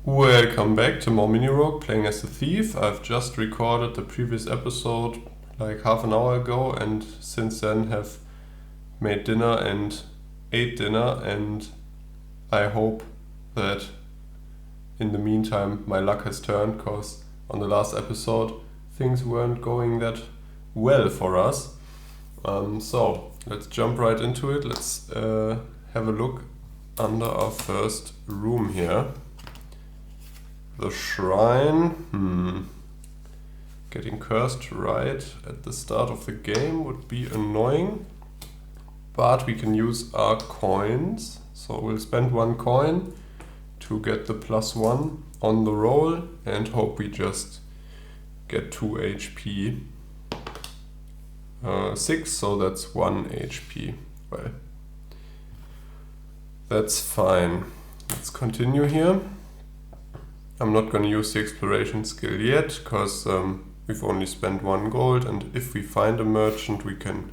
Welcome back to more Mini Rogue playing as a thief. I've just recorded the previous episode like half an hour ago, and since then have made dinner and ate dinner, and I hope that in the meantime my luck has turned, because on the last episode things weren't going that well for us. So let's jump right into it. Let's have a look under our first room here. The shrine. Getting cursed right at the start of the game would be annoying, but we can use our coins. So we'll spend 1 coin to get the +1 on the roll and hope we just get 2 HP. 6, so that's 1 HP. Well, that's fine. Let's continue here. I'm not going to use the exploration skill yet, because we've only spent 1 gold, and if we find a merchant we can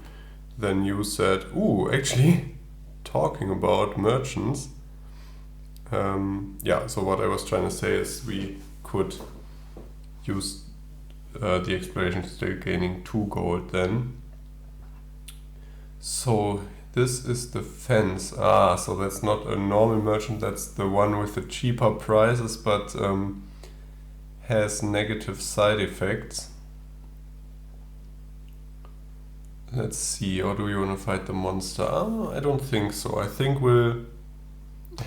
then use that. Ooh, actually, talking about merchants, yeah, so what I was trying to say is we could use the exploration skill gaining 2 gold then. So this is the fence. So that's not a normal merchant, that's the one with the cheaper prices, but has negative side effects. Let's see, or do we want to fight the monster? I don't think so. I think we'll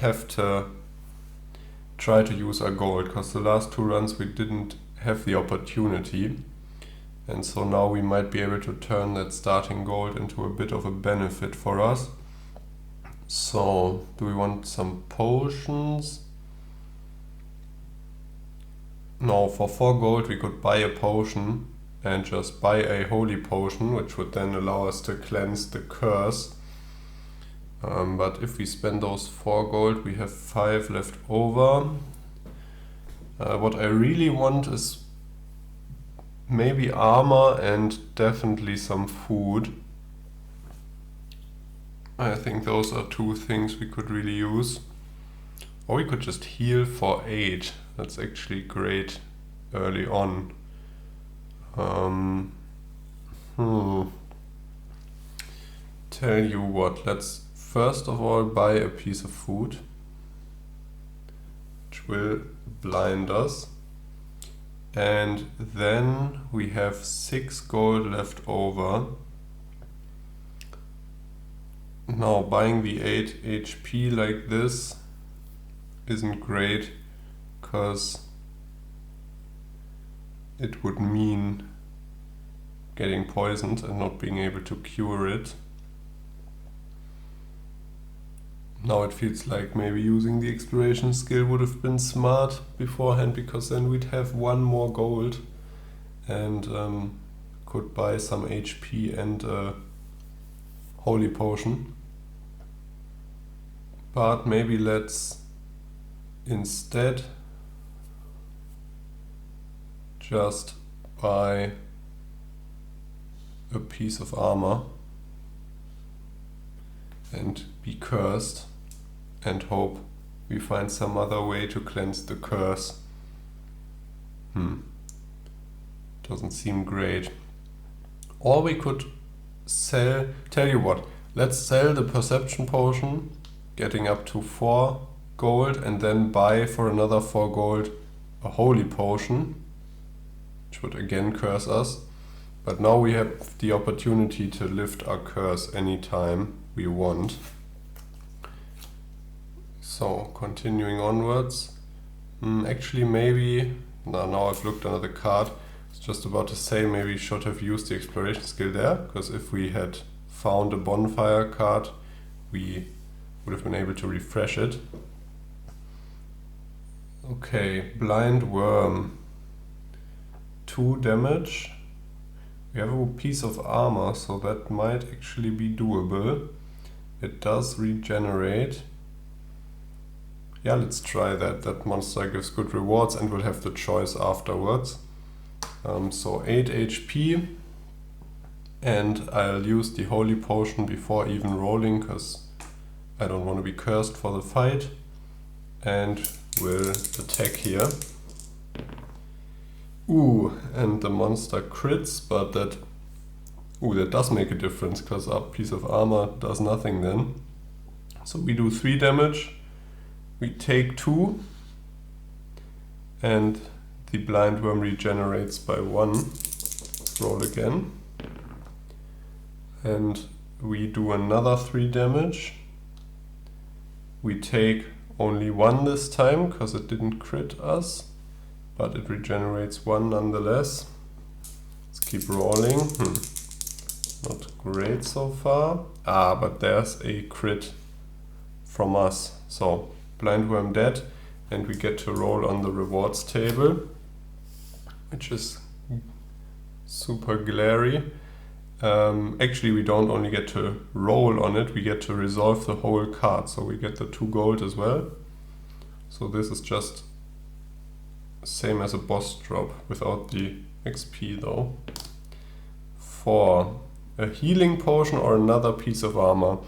have to try to use our gold, because the last 2 runs we didn't have the opportunity. And so now we might be able to turn that starting gold into a bit of a benefit for us. So, do we want some potions? No, for 4 gold we could buy a potion and just buy a holy potion, which would then allow us to cleanse the curse. But if we spend those 4 gold, we have 5 left over. What I really want is maybe armor and definitely some food. I think those are 2 things we could really use. Or we could just heal for 8. That's actually great early on. Tell you what, let's first of all buy a piece of food, which will blind us. And then we have 6 gold left over. Now buying the 8 HP like this isn't great, because it would mean getting poisoned and not being able to cure it. Now it feels like maybe using the exploration skill would have been smart beforehand, because then we'd have 1 more gold and could buy some HP and a holy potion. But maybe let's instead just buy a piece of armor and be cursed and hope we find some other way to cleanse the curse. Doesn't seem great. Or we could sell, tell you what, let's sell the perception potion, getting up to 4 gold, and then buy for another 4 gold a holy potion, which would again curse us. But now we have the opportunity to lift our curse anytime we want. So, continuing onwards. Actually, maybe... Now I've looked under the card. I was just about to say maybe we should have used the exploration skill there, because if we had found a bonfire card, we would have been able to refresh it. Okay, blind worm. 2 damage. We have a piece of armor, so that might actually be doable. It does regenerate. Yeah, let's try that. That monster gives good rewards, and we'll have the choice afterwards. So 8 HP, and I'll use the holy potion before even rolling, because I don't want to be cursed for the fight. And will attack here. Ooh, and the monster crits, but that does make a difference, because our piece of armor does nothing then. So we do 3 damage, we take 2, and the blind worm regenerates by 1. Roll again. And we do another 3 damage. We take only 1 this time, because it didn't crit us, but it regenerates 1 nonetheless. Let's keep rolling. Not great so far. But there's a crit from us. So, blind worm dead, and we get to roll on the rewards table, which is super glary. Actually, we don't only get to roll on it, we get to resolve the whole card, so we get the 2 gold as well. So this is just same as a boss drop without the XP though. For a healing potion or another piece of armor,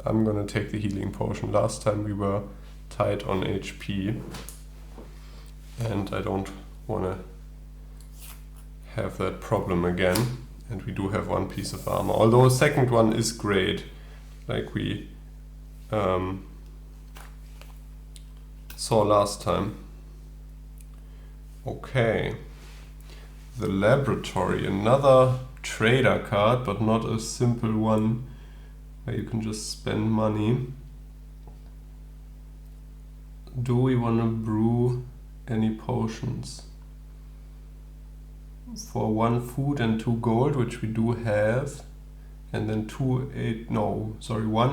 I'm gonna take the healing potion. Last time we were tight on HP, and I don't wanna have that problem again. And we do have 1 piece of armor, although the second one is great, like we saw last time. Okay, the laboratory, another trader card, but not a simple one where you can just spend money. Do we want to brew any potions? For 1 food and 2 gold, which we do have, and then 1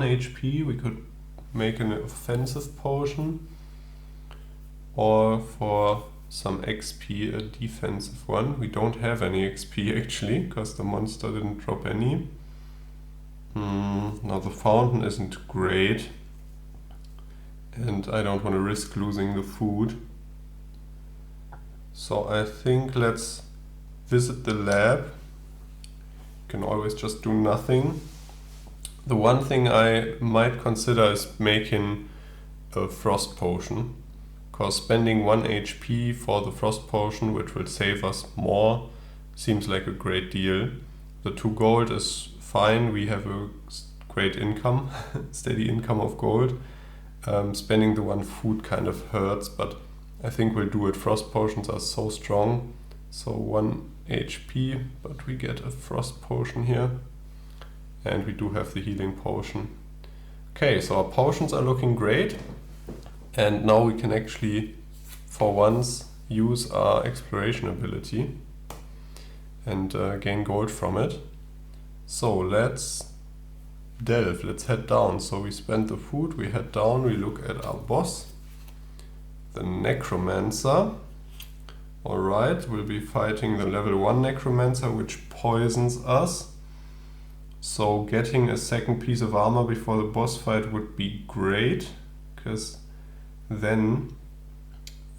HP, we could make an offensive potion, or for some XP a defensive one. We don't have any XP actually, because the monster didn't drop any. Now the fountain isn't great, and I don't want to risk losing the food. So I think let's visit the lab. You can always just do nothing. The one thing I might consider is making a frost potion, because spending 1 HP for the frost potion, which will save us more, seems like a great deal. The 2 gold is fine, we have a great income, steady income of gold. Spending the 1 food kind of hurts, but I think we'll do it. Frost potions are so strong. So 1 HP, but we get a frost potion here, and we do have the healing potion. Okay, so our potions are looking great, and now we can actually for once use our exploration ability and gain gold from it. So let's delve, let's head down. So we spend the food, we head down, we look at our boss, the Necromancer. Alright, we'll be fighting the level 1 Necromancer, which poisons us. So getting a second piece of armor before the boss fight would be great, because then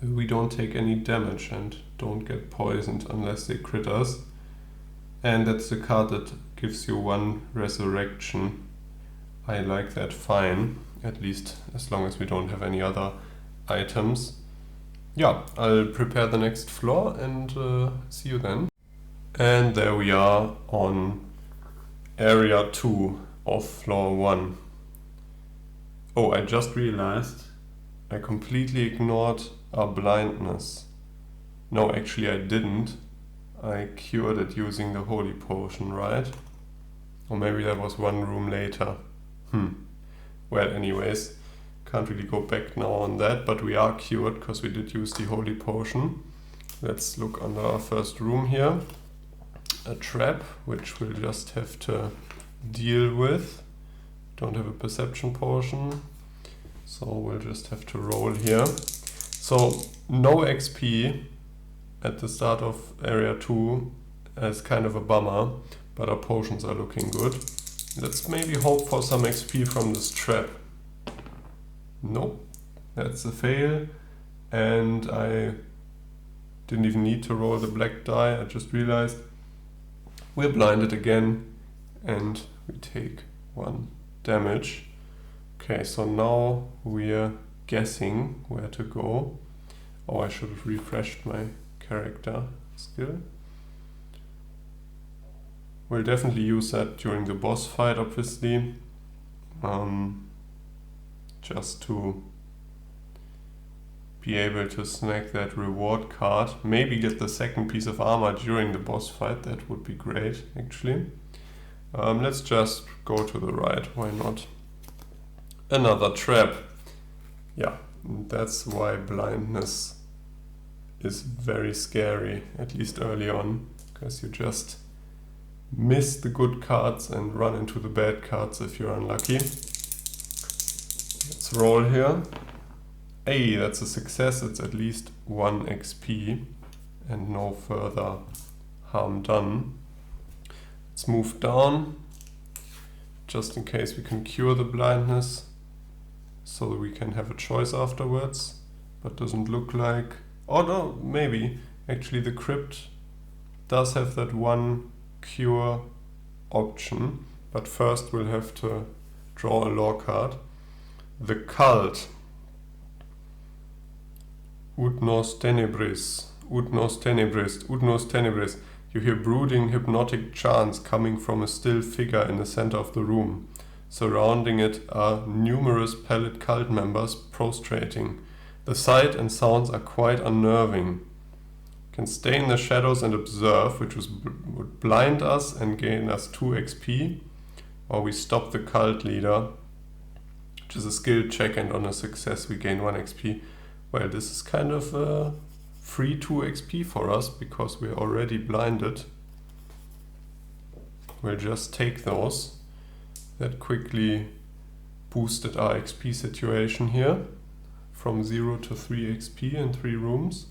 we don't take any damage and don't get poisoned unless they crit us. And that's the card that gives you 1 resurrection. I like that fine, at least as long as we don't have any other items. Yeah, I'll prepare the next floor and see you then. And there we are on area 2 of floor 1. Oh, I just realized I completely ignored our blindness. No, actually I didn't. I cured it using the holy potion, right? Or maybe that was 1 room later. Well, anyways. Can't really go back now on that, but we are cured because we did use the holy potion. Let's look under our first room here. A trap, which we'll just have to deal with. Don't have a perception potion, so we'll just have to roll here. So no XP at the start of area 2 is kind of a bummer, but our potions are looking good. Let's maybe hope for some XP from this trap. Nope, that's a fail, and I didn't even need to roll the black die. I just realized we're blinded again, and we take 1 damage. Okay, so now we're guessing where to go. Oh, I should have refreshed my character skill. We'll definitely use that during the boss fight, obviously. Just to be able to snag that reward card. Maybe get the second piece of armor during the boss fight. That would be great, actually. Let's just go to the right. Why not? Another trap. Yeah, that's why blindness is very scary, at least early on, because you just miss the good cards and run into the bad cards if you're unlucky. Let's roll here. Hey, that's a success. It's at least 1 XP and no further harm done. Let's move down, just in case we can cure the blindness, so that we can have a choice afterwards. But doesn't look like... Oh no, maybe. Actually the crypt does have that one cure option, but first we'll have to draw a lore card. The Cult. Ut nos tenebris, ut nos tenebris, ut nos tenebris. You hear brooding hypnotic chants coming from a still figure in the center of the room. Surrounding it are numerous pallid cult members prostrating. The sight and sounds are quite unnerving. Can stay in the shadows and observe, which would blind us and gain us 2 XP. Or we stop the cult leader, which is a skill check, and on a success we gain 1 XP. Well, this is kind of a free 2 XP for us, because we're already blinded. We'll just take those. That quickly boosted our XP situation here, from 0 to 3 XP in 3 rooms.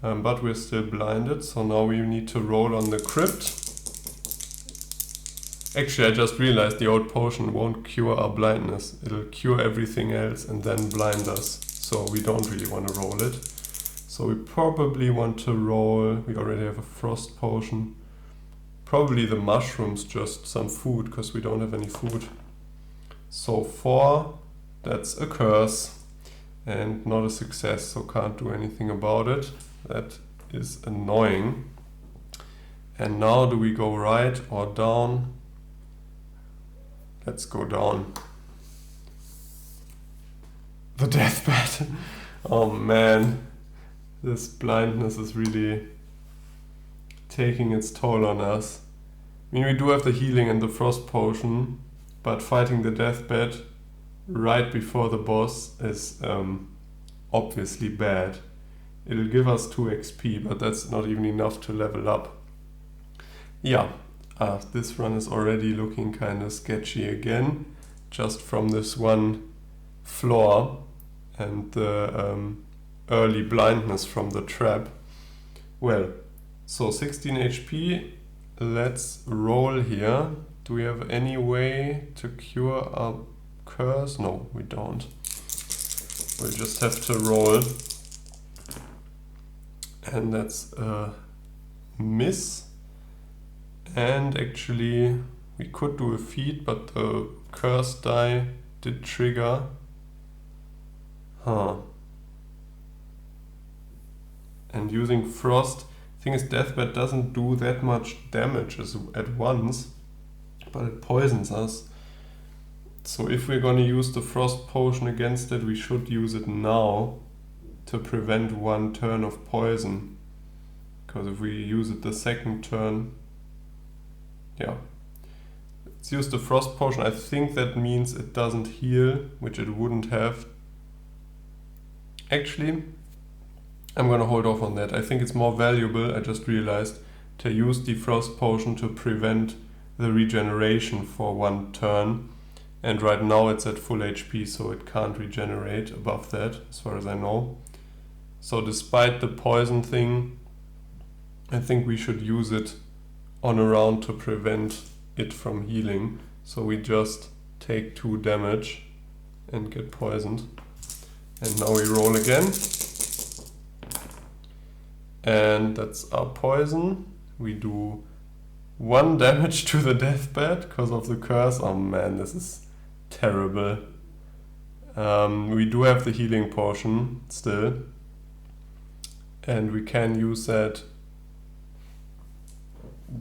But we're still blinded, so now we need to roll on the crypt. Actually, I just realized the old potion won't cure our blindness. It'll cure everything else and then blind us. So we don't really want to roll it. So we probably want to roll... We already have a frost potion. Probably the mushrooms, just some food, because we don't have any food. So 4, that's a curse. And not a success, so can't do anything about it. That is annoying. And now do we go right or down? Let's go down. The deathbed. Oh man, this blindness is really taking its toll on us. I mean, we do have the healing and the frost potion, but fighting the deathbed right before the boss is obviously bad. It'll give us 2 XP, but that's not even enough to level up. Yeah, this run is already looking kind of sketchy again, just from this one floor and the early blindness from the trap. Well, so 16 HP, let's roll here. Do we have any way to cure our curse? No, we don't. We'll just have to roll. And that's a miss. And actually we could do a feat, but the curse die did trigger. And using frost, thing is, deathbed doesn't do that much damage at once, but it poisons us. So if we're gonna use the frost potion against it, we should use it now to prevent 1 turn of poison. Because if we use it the second turn, yeah. Let's use the frost potion. I think that means it doesn't heal, which it wouldn't have. Actually, I'm gonna hold off on that. I think it's more valuable, I just realized, to use the frost potion to prevent the regeneration for 1 turn. And right now it's at full HP, so it can't regenerate above that, as far as I know. So despite the poison thing, I think we should use it on a round to prevent it from healing. So we just take 2 damage and get poisoned. And now we roll again. And that's our poison. We do 1 damage to the deathbed because of the curse. Oh man, this is terrible. We do have the healing potion still. and we can use that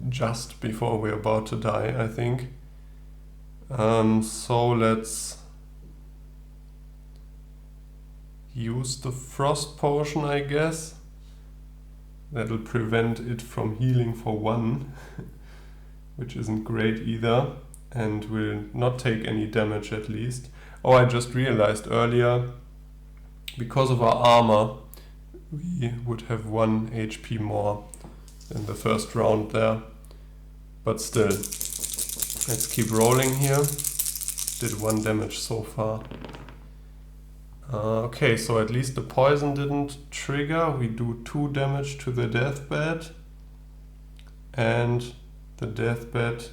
just before we're about to die, I think. So let's use the frost potion, I guess. That'll prevent it from healing for 1, which isn't great either, and will not take any damage at least. Oh, I just realized earlier, because of our armor, we would have 1 HP more in the first round there. But still, let's keep rolling here. Did 1 damage so far. Okay, so at least the poison didn't trigger. We do 2 damage to the deathbed, and the deathbed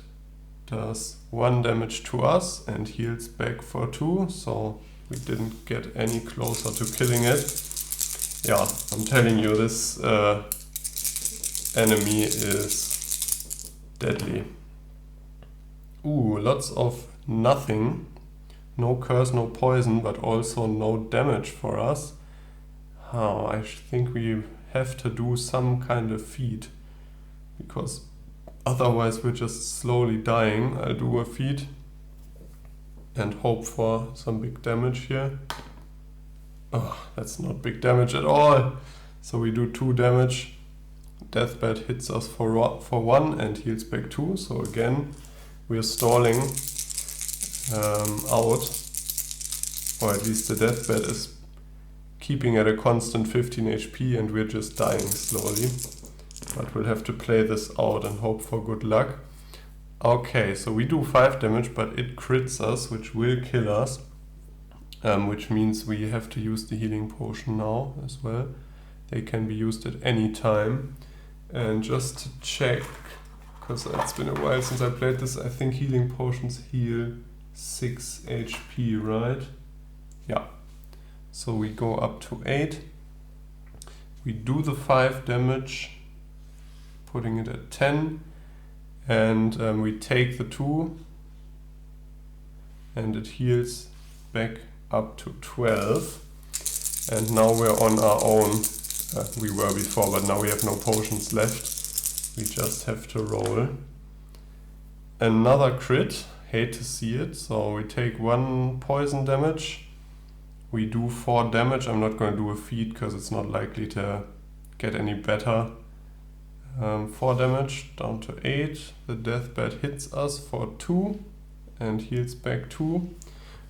does 1 damage to us and heals back for 2, so we didn't get any closer to killing it. Yeah, I'm telling you, this enemy is deadly. Ooh, lots of nothing. No curse, no poison, but also no damage for us. Oh, I think we have to do some kind of feat, because otherwise we're just slowly dying. I'll do a feat and hope for some big damage here. Oh, that's not big damage at all. So we do 2 damage. Deathbed hits us for 1 and heals back 2. So again, we're stalling out, or at least the deathbed is keeping at a constant 15 HP and we're just dying slowly. But we'll have to play this out and hope for good luck. Okay, so we do 5 damage, but it crits us, which will kill us, which means we have to use the healing potion now as well. They can be used at any time. And just to check, because it's been a while since I played this, I think healing potions heal 6 HP, right? Yeah. So we go up to 8. We do the 5 damage, putting it at 10. And we take the 2. And it heals back up to 12. And now we're on our own. We were before, but now we have no potions left. We just have to roll. Another crit. Hate to see it. So we take 1 poison damage. We do 4 damage. I'm not going to do a feat because it's not likely to get any better. 4 damage down to 8. The deathbed hits us for 2 and heals back 2.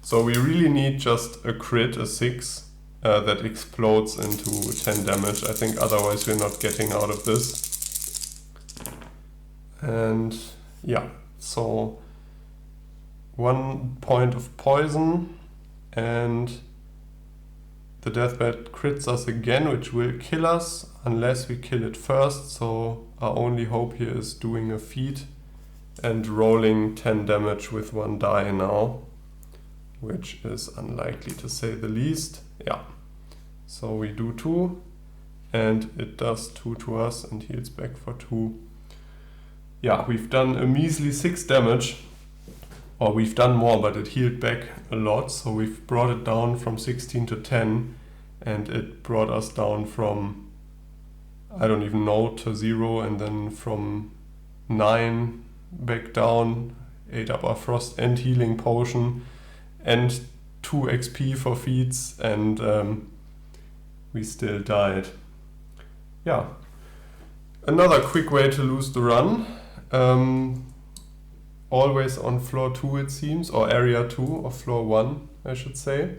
So we really need just a crit, a 6, that explodes into 10 damage. I think otherwise we're not getting out of this. And yeah, so 1 point of poison, and the deathbed crits us again, which will kill us unless we kill it first. So our only hope here is doing a feat and rolling 10 damage with 1 die now, which is unlikely to say the least. Yeah, so we do 2 and it does 2 to us and heals back for 2. Yeah, we've done a measly 6 damage, or we've done more, but it healed back a lot. So we've brought it down from 16 to 10, and it brought us down from, I don't even know, to 0, and then from 9 back down, 8 up our frost and healing potion, and 2 XP for feats, and we still died. Yeah, another quick way to lose the run. Always on floor 2 it seems, or area 2, or floor 1 I should say.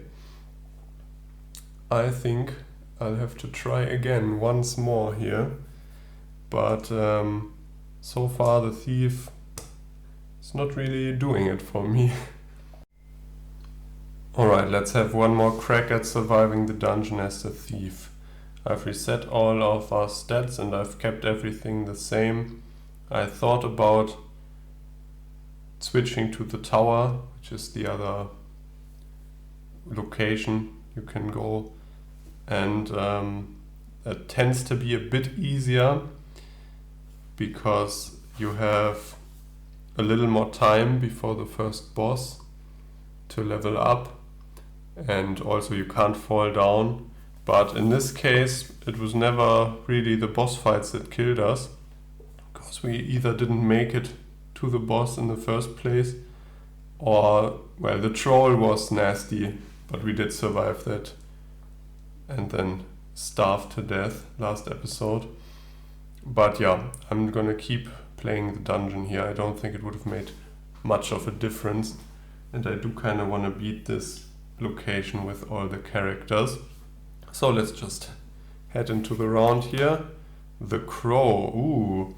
I think I'll have to try again once more here, but so far the thief is not really doing it for me. Alright, let's have one more crack at surviving the dungeon as the thief. I've reset all of our stats and I've kept everything the same. I thought about switching to the tower, which is the other location you can go, and it tends to be a bit easier because you have a little more time before the first boss to level up, and also you can't fall down, But in this case, it was never really the boss fights that killed us, because we either didn't make it to the boss in the first place, or, well, the troll was nasty, but we did survive that and then starved to death last episode. But yeah, I'm gonna keep playing the dungeon here. I don't think it would have made much of a difference, and I do kind of want to beat this location with all the characters. So let's just head into the round here. The Crow. Ooh.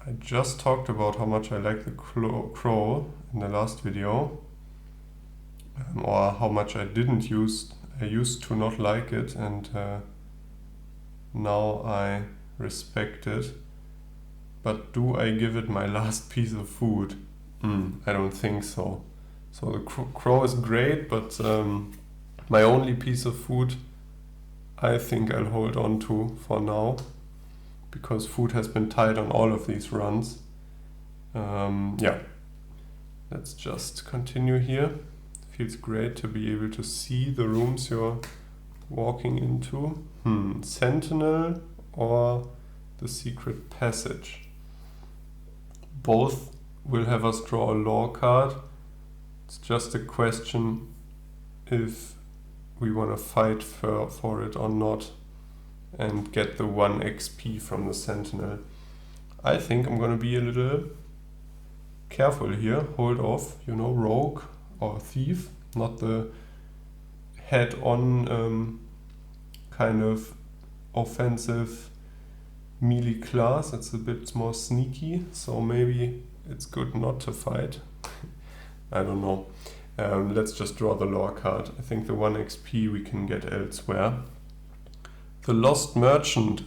I just talked about how much I like the Crow in the last video, or how much I didn't use. I used to not like it, and now I respect it. But do I give it my last piece of food? I don't think so. So the Crow is great, but my only piece of food I think I'll hold on to for now, because food has been tight on all of these runs. Yeah, let's just continue here. Feels great to be able to see the rooms you're walking into. Sentinel or the secret passage. Both will have us draw a lore card. It's just a question if we want to fight for it or not and get the 1 XP from the Sentinel. I think I'm gonna be a little careful here, hold off, rogue or thief, not the head-on kind of offensive melee class. It's a bit more sneaky, so maybe it's good not to fight. I don't know. Let's just draw the lore card. I think the 1 XP we can get elsewhere. The Lost Merchant.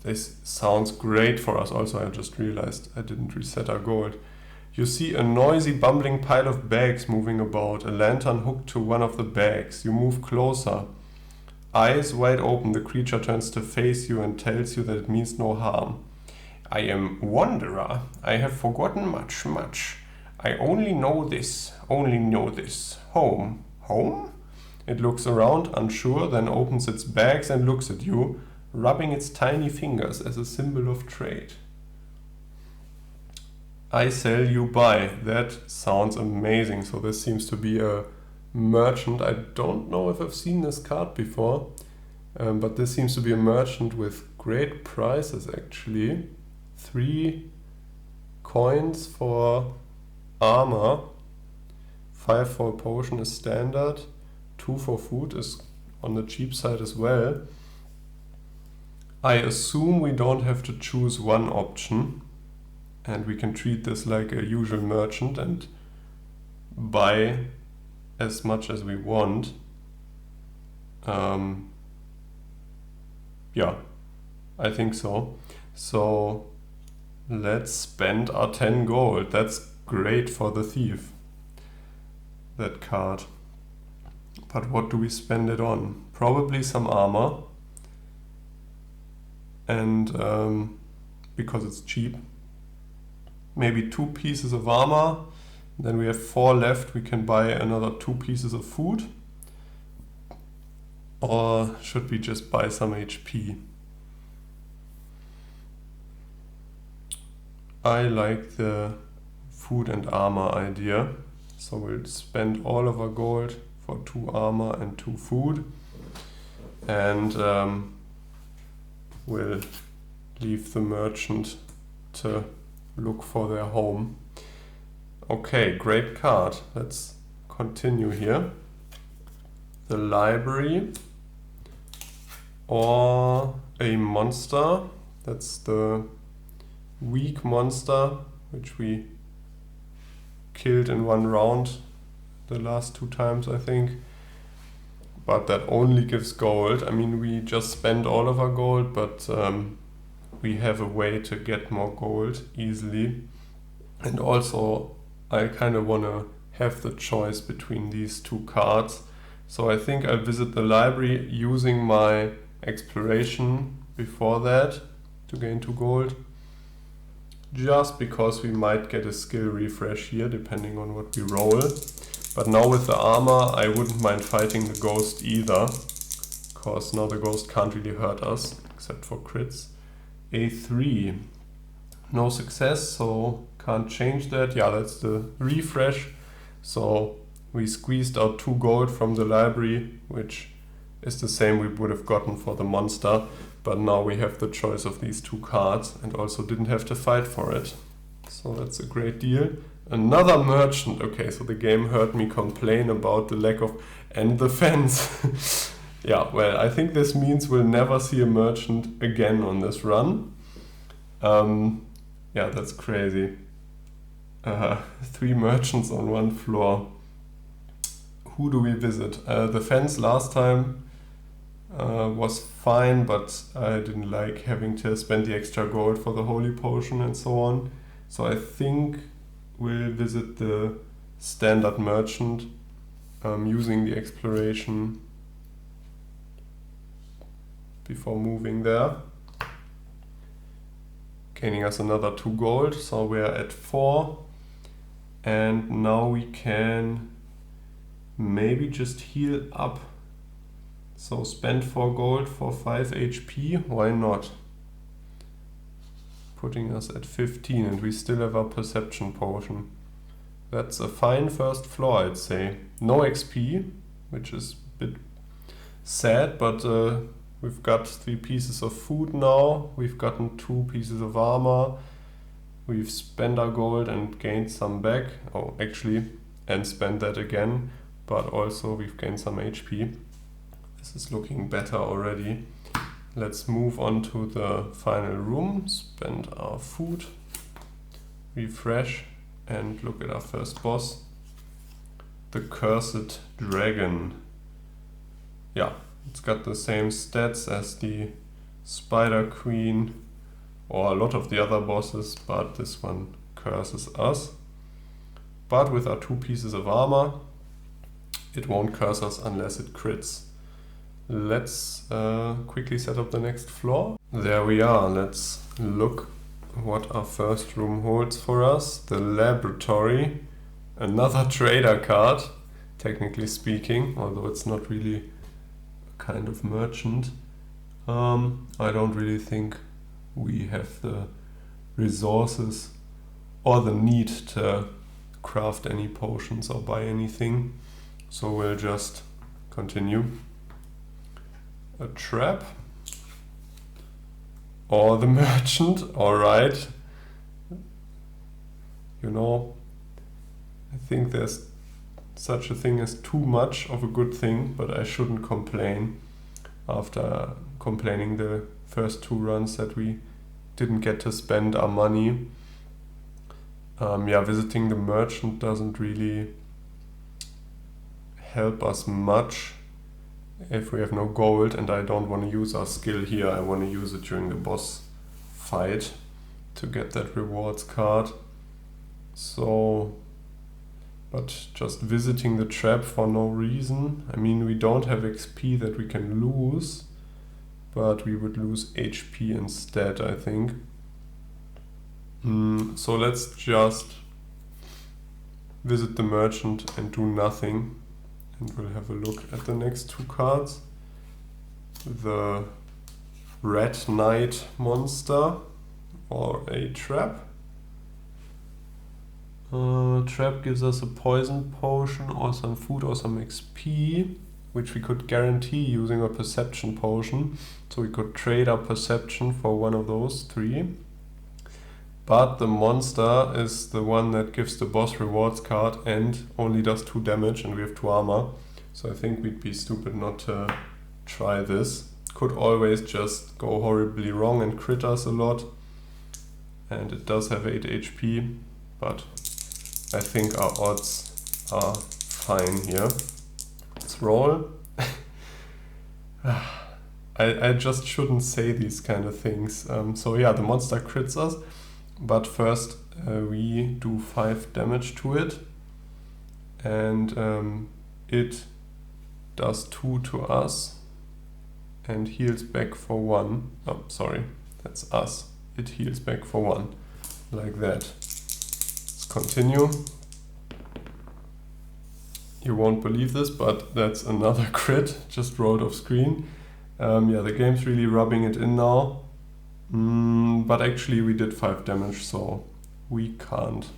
This sounds great for us. Also, I just realized I didn't reset our gold. You see a noisy, bumbling pile of bags moving about, a lantern hooked to one of the bags. You move closer. Eyes wide open, the creature turns to face you and tells you that it means no harm. I am Wanderer. I have forgotten much. I only know this. Home. Home? It looks around, unsure, then opens its bags and looks at you, rubbing its tiny fingers as a symbol of trade. I sell, you buy. That sounds amazing. So this seems to be a merchant. I don't know if I've seen this card before, but this seems to be a merchant with great prices actually. 3 coins for armor, 5 for a potion is standard, 2 for food is on the cheap side as well. I assume we don't have to choose one option, and we can treat this like a usual merchant and buy as much as we want. Yeah, I think so. So let's spend our 10 gold. That's great for the thief, that card. But what do we spend it on? Probably some armor. And because it's cheap, maybe 2 pieces of armor. Then we have 4 left. We can buy another 2 pieces of food. Or should we just buy some HP? I like the food and armor idea. So we'll spend all of our gold for 2 armor and 2 food. And we'll leave the merchant to look for their home. Okay, great card. Let's continue here. The library or a monster. That's the weak monster which we killed in 1 round the last 2 times, I think. But that only gives gold. I mean, we just spent all of our gold, but we have a way to get more gold easily. And also, I kind of want to have the choice between these 2 cards. So I think I'll visit the library using my exploration before that to gain 2 gold. Just because we might get a skill refresh here, depending on what we roll. But now with the armor, I wouldn't mind fighting the ghost either. cause now the ghost can't really hurt us, except for crits. A3. No success, so can't change that. Yeah, that's the refresh. So we squeezed out 2 gold from the library, which is the same we would have gotten for the monster. But now we have the choice of these 2 cards and also didn't have to fight for it. So that's a great deal. Another merchant. Okay, so the game heard me complain about the lack of... and the fence. Yeah, well, I think this means we'll never see a merchant again on this run. Yeah, that's crazy. 3 merchants on 1 floor. Who do we visit? The fence last time was fine, but I didn't like having to spend the extra gold for the holy potion and so on. So I think we'll visit the standard merchant using the exploration before moving there. Gaining us another 2 gold, so we're at 4. And now we can maybe just heal up. So spend 4 gold for 5 HP, why not? Putting us at 15, and we still have our perception potion. That's a fine first floor, I'd say. No XP, which is a bit sad, but we've got 3 pieces of food now. We've gotten 2 pieces of armor. We've spent our gold and gained some back. Oh, actually, and spent that again. But also we've gained some HP. This is looking better already. Let's move on to the final room. Spend our food. Refresh. And look at our first boss. The Cursed Dragon. Yeah, it's got the same stats as the Spider Queen or a lot of the other bosses, but this one curses us. But with our 2 pieces of armor, it won't curse us unless it crits. Let's quickly set up the next floor. There we are. Let's look what our first room holds for us. The laboratory. Another trader card, technically speaking, although it's not really a kind of merchant. I don't really think we have the resources or the need to craft any potions or buy anything, so we'll just continue. A trap or the merchant. Alright, you know, I think there's such a thing as too much of a good thing, but I shouldn't complain after complaining the first 2 runs that we didn't get to spend our money. Yeah, visiting the merchant doesn't really help us much if we have no gold, and I don't want to use our skill here. I want to use it during the boss fight to get that rewards card. So, but just visiting the trap for no reason. I mean, we don't have XP that we can lose, but we would lose HP instead, I think. So let's just visit the merchant and do nothing. And we'll have a look at the next 2 cards. The Red Knight monster or a trap. Trap gives us a poison potion or some food or some XP, which we could guarantee using a perception potion. So we could trade our perception for one of those 3. But the monster is the one that gives the boss rewards card and only does 2 damage, and we have 2 armor. So I think we'd be stupid not to try this. Could always just go horribly wrong and crit us a lot. And it does have 8 HP, but I think our odds are fine here. Let's roll. I just shouldn't say these kind of things. So yeah, the monster crits us. But first we do 5 damage to it, and it does 2 to us and heals back for 1. Oh, sorry, that's us. It heals back for 1, like that. Let's continue. You won't believe this, but that's another crit, just rolled off screen. Yeah, the game's really rubbing it in now. But actually we did 5 damage, so we can't.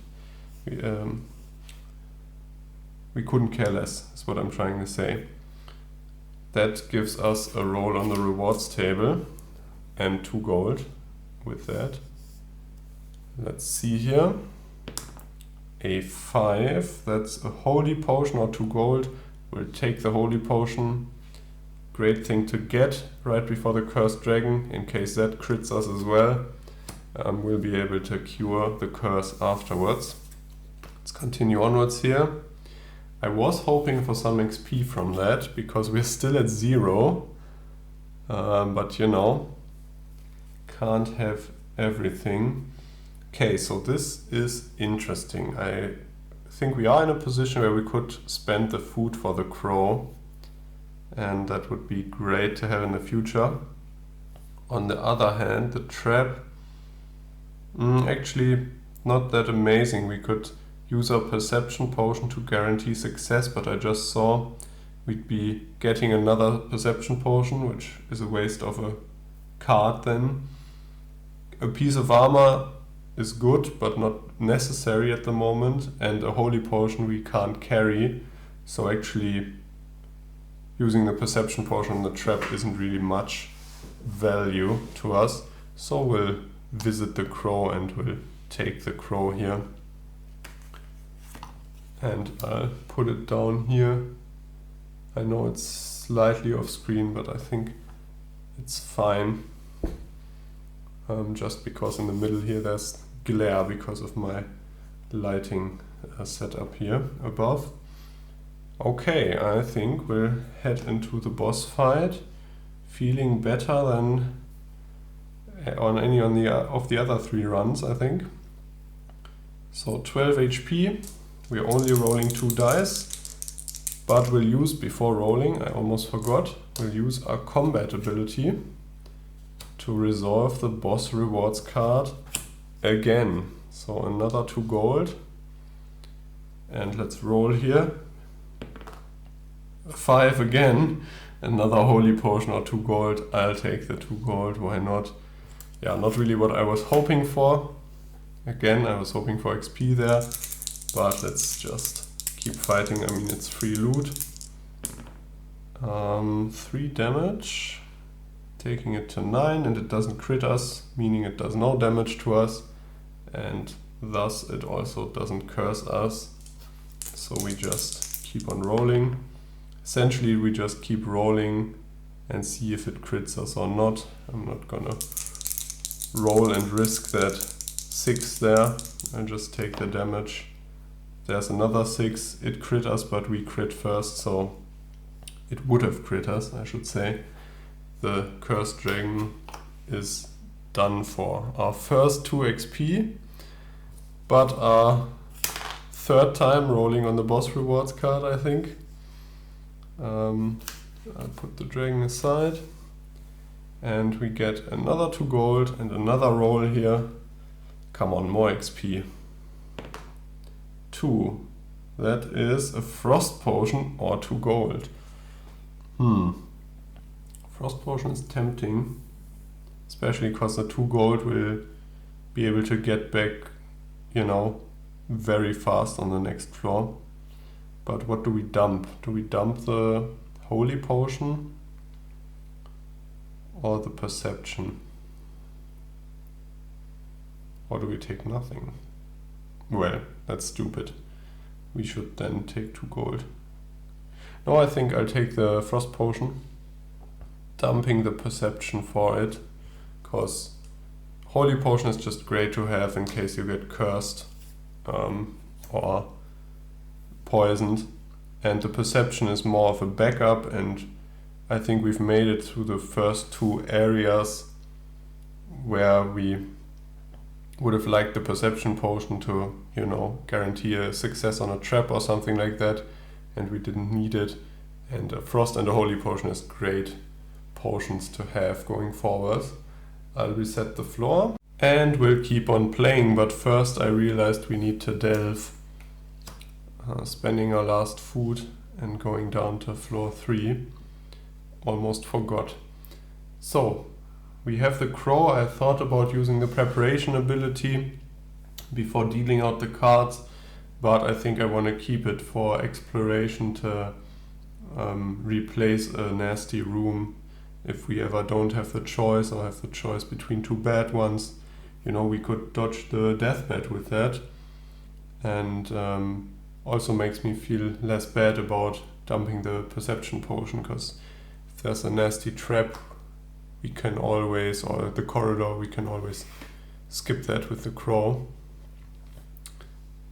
We couldn't care less, is what I'm trying to say. That gives us a roll on the rewards table and 2 gold with that. Let's see here. A 5, that's a holy potion or 2 gold. We'll take the holy potion. Great thing to get right before the cursed dragon, in case that crits us as well. We'll be able to cure the curse afterwards. Let's continue onwards here. I was hoping for some XP from that, because we're still at 0. But you know, can't have everything. Okay, so this is interesting. I think we are in a position where we could spend the food for the crow, and that would be great to have in the future. On the other hand, the trap, actually not that amazing. We could use our perception potion to guarantee success, but I just saw we'd be getting another perception potion, which is a waste of a card then. A piece of armor is good, but not necessary at the moment, and a holy potion we can't carry, so actually using the perception potion on the trap isn't really much value to us. So we'll visit the crow and we'll take the crow here. And I'll put it down here. I know it's slightly off screen, but I think it's fine. Just because in the middle here there's glare because of my lighting setup here above. Okay, I think we'll head into the boss fight, feeling better than on any of the other 3 runs, I think. So 12 HP, we're only rolling 2 dice, but we'll use, before rolling, I almost forgot, we'll use our combat ability to resolve the boss rewards card again. So another 2 gold, and let's roll here. 5 again, another holy potion or 2 gold. I'll take the 2 gold, why not? Yeah, not really what I was hoping for. Again, I was hoping for XP there, but let's just keep fighting. I mean, it's free loot. 3 damage, taking it to 9, and it doesn't crit us, meaning it does no damage to us, and thus it also doesn't curse us. So we just keep on rolling. Essentially, we just keep rolling and see if it crits us or not. I'm not gonna roll and risk that 6 there. I'll just take the damage. There's another 6. It crit us, but we crit first, so it would have crit us, I should say. The cursed dragon is done for. Our first 2 XP, but our 3rd time rolling on the boss rewards card, I think. I'll put the dragon aside, and we get another 2 gold and another roll here. Come on, more XP. 2. That is a frost potion or 2 gold. Frost potion is tempting, especially because the 2 gold will be able to get back, you know, very fast on the next floor. But what do we dump? Do we dump the holy potion or the perception? Or do we take nothing? Well, that's stupid. We should then take 2 gold. No, I think I'll take the frost potion, dumping the perception for it, because holy potion is just great to have in case you get cursed or poisoned, and the perception is more of a backup, and I think we've made it through the first 2 areas where we would have liked the perception potion to, you know, guarantee a success on a trap or something like that, and we didn't need it. And a frost and a holy potion is great potions to have going forward. I'll reset the floor and we'll keep on playing, but first I realized we need to delve. Spending our last food and going down to floor 3. Almost forgot. So, we have the Crow. I thought about using the preparation ability before dealing out the cards, but I think I want to keep it for exploration to replace a nasty room if we ever don't have the choice or have the choice between two bad ones. You know, we could dodge the deathbed with that, and also makes me feel less bad about dumping the perception potion, because if there's a nasty trap, we can always, or the corridor, we can always skip that with the Crow.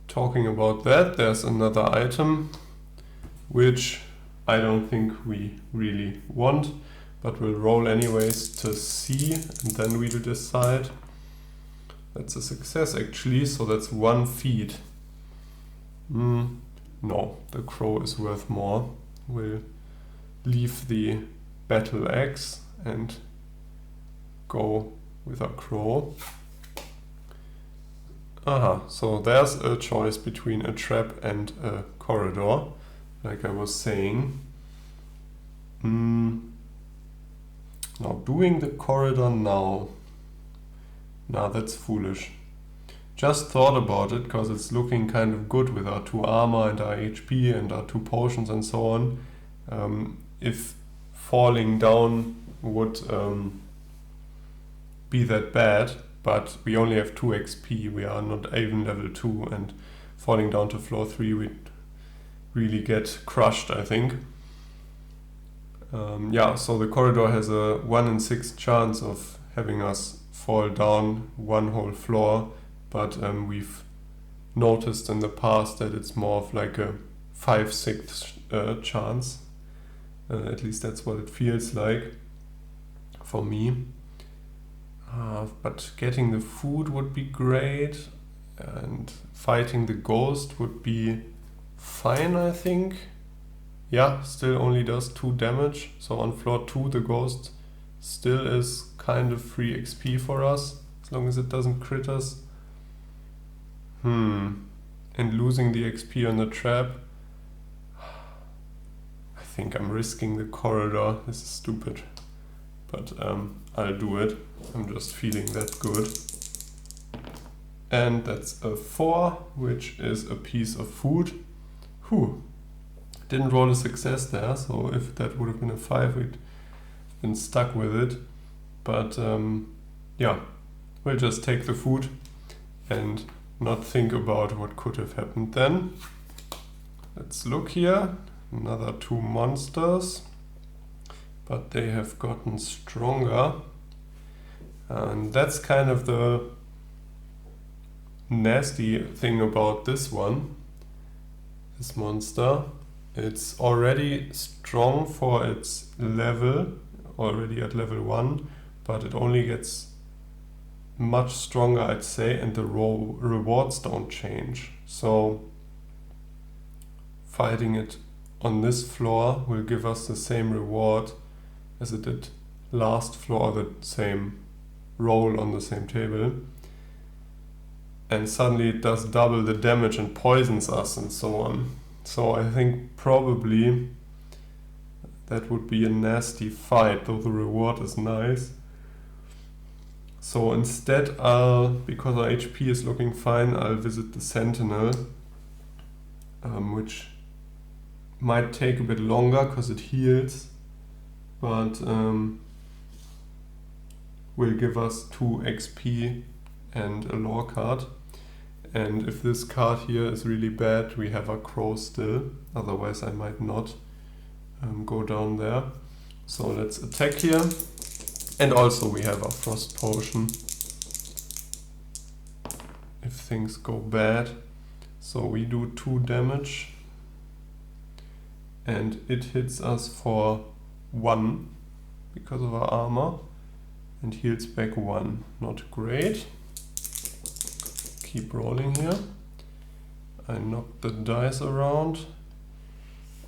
Talking about that, there's another item which I don't think we really want, but we'll roll anyways to see, and then we'll decide. That's a success actually, so that's 1 feed. No, the Crow is worth more. We'll leave the battle axe and go with our Crow. So there's a choice between a trap and a corridor, like I was saying. Now doing the corridor now. Nah, that's foolish. Just thought about it because it's looking kind of good with our 2 armor and our HP and our 2 potions and so on. If falling down would be that bad, but we only have 2 XP, we are not even level 2, and falling down to floor 3 we'd really get crushed, I think. So the corridor has a 1 in 6 chance of having us fall down 1 whole floor, but we've noticed in the past that it's more of like a 5/6 chance. At least that's what it feels like for me. But getting the food would be great, and fighting the ghost would be fine, I think. Yeah, still only does 2 damage, so on floor 2 the ghost still is kind of free XP for us, as long as it doesn't crit us. And losing the XP on the trap, I think I'm risking the corridor. This is stupid, but I'll do it. I'm just feeling that good. And that's a 4, which is a piece of food. Didn't roll a success there, so if that would have been a 5, we'd been stuck with it. But we'll just take the food and not think about what could have happened then. Let's look here. Another 2 monsters, but they have gotten stronger. And that's kind of the nasty thing about this one, this monster. It's already strong for its level, already at level 1, but it only gets much stronger, I'd say, and the rewards don't change. So fighting it on this floor will give us the same reward as it did last floor, the same roll on the same table. And suddenly it does double the damage and poisons us and so on. So I think probably that would be a nasty fight, though the reward is nice. So instead because our HP is looking fine, I'll visit the Sentinel, which might take a bit longer because it heals, but will give us 2 XP and a lore card. And if this card here is really bad, we have a Crow still, otherwise I might not go down there. So let's attack here. And also we have a Frost Potion if things go bad. So we do 2 damage and it hits us for 1 because of our armor and heals back 1. Not great. Keep rolling here. I knock the dice around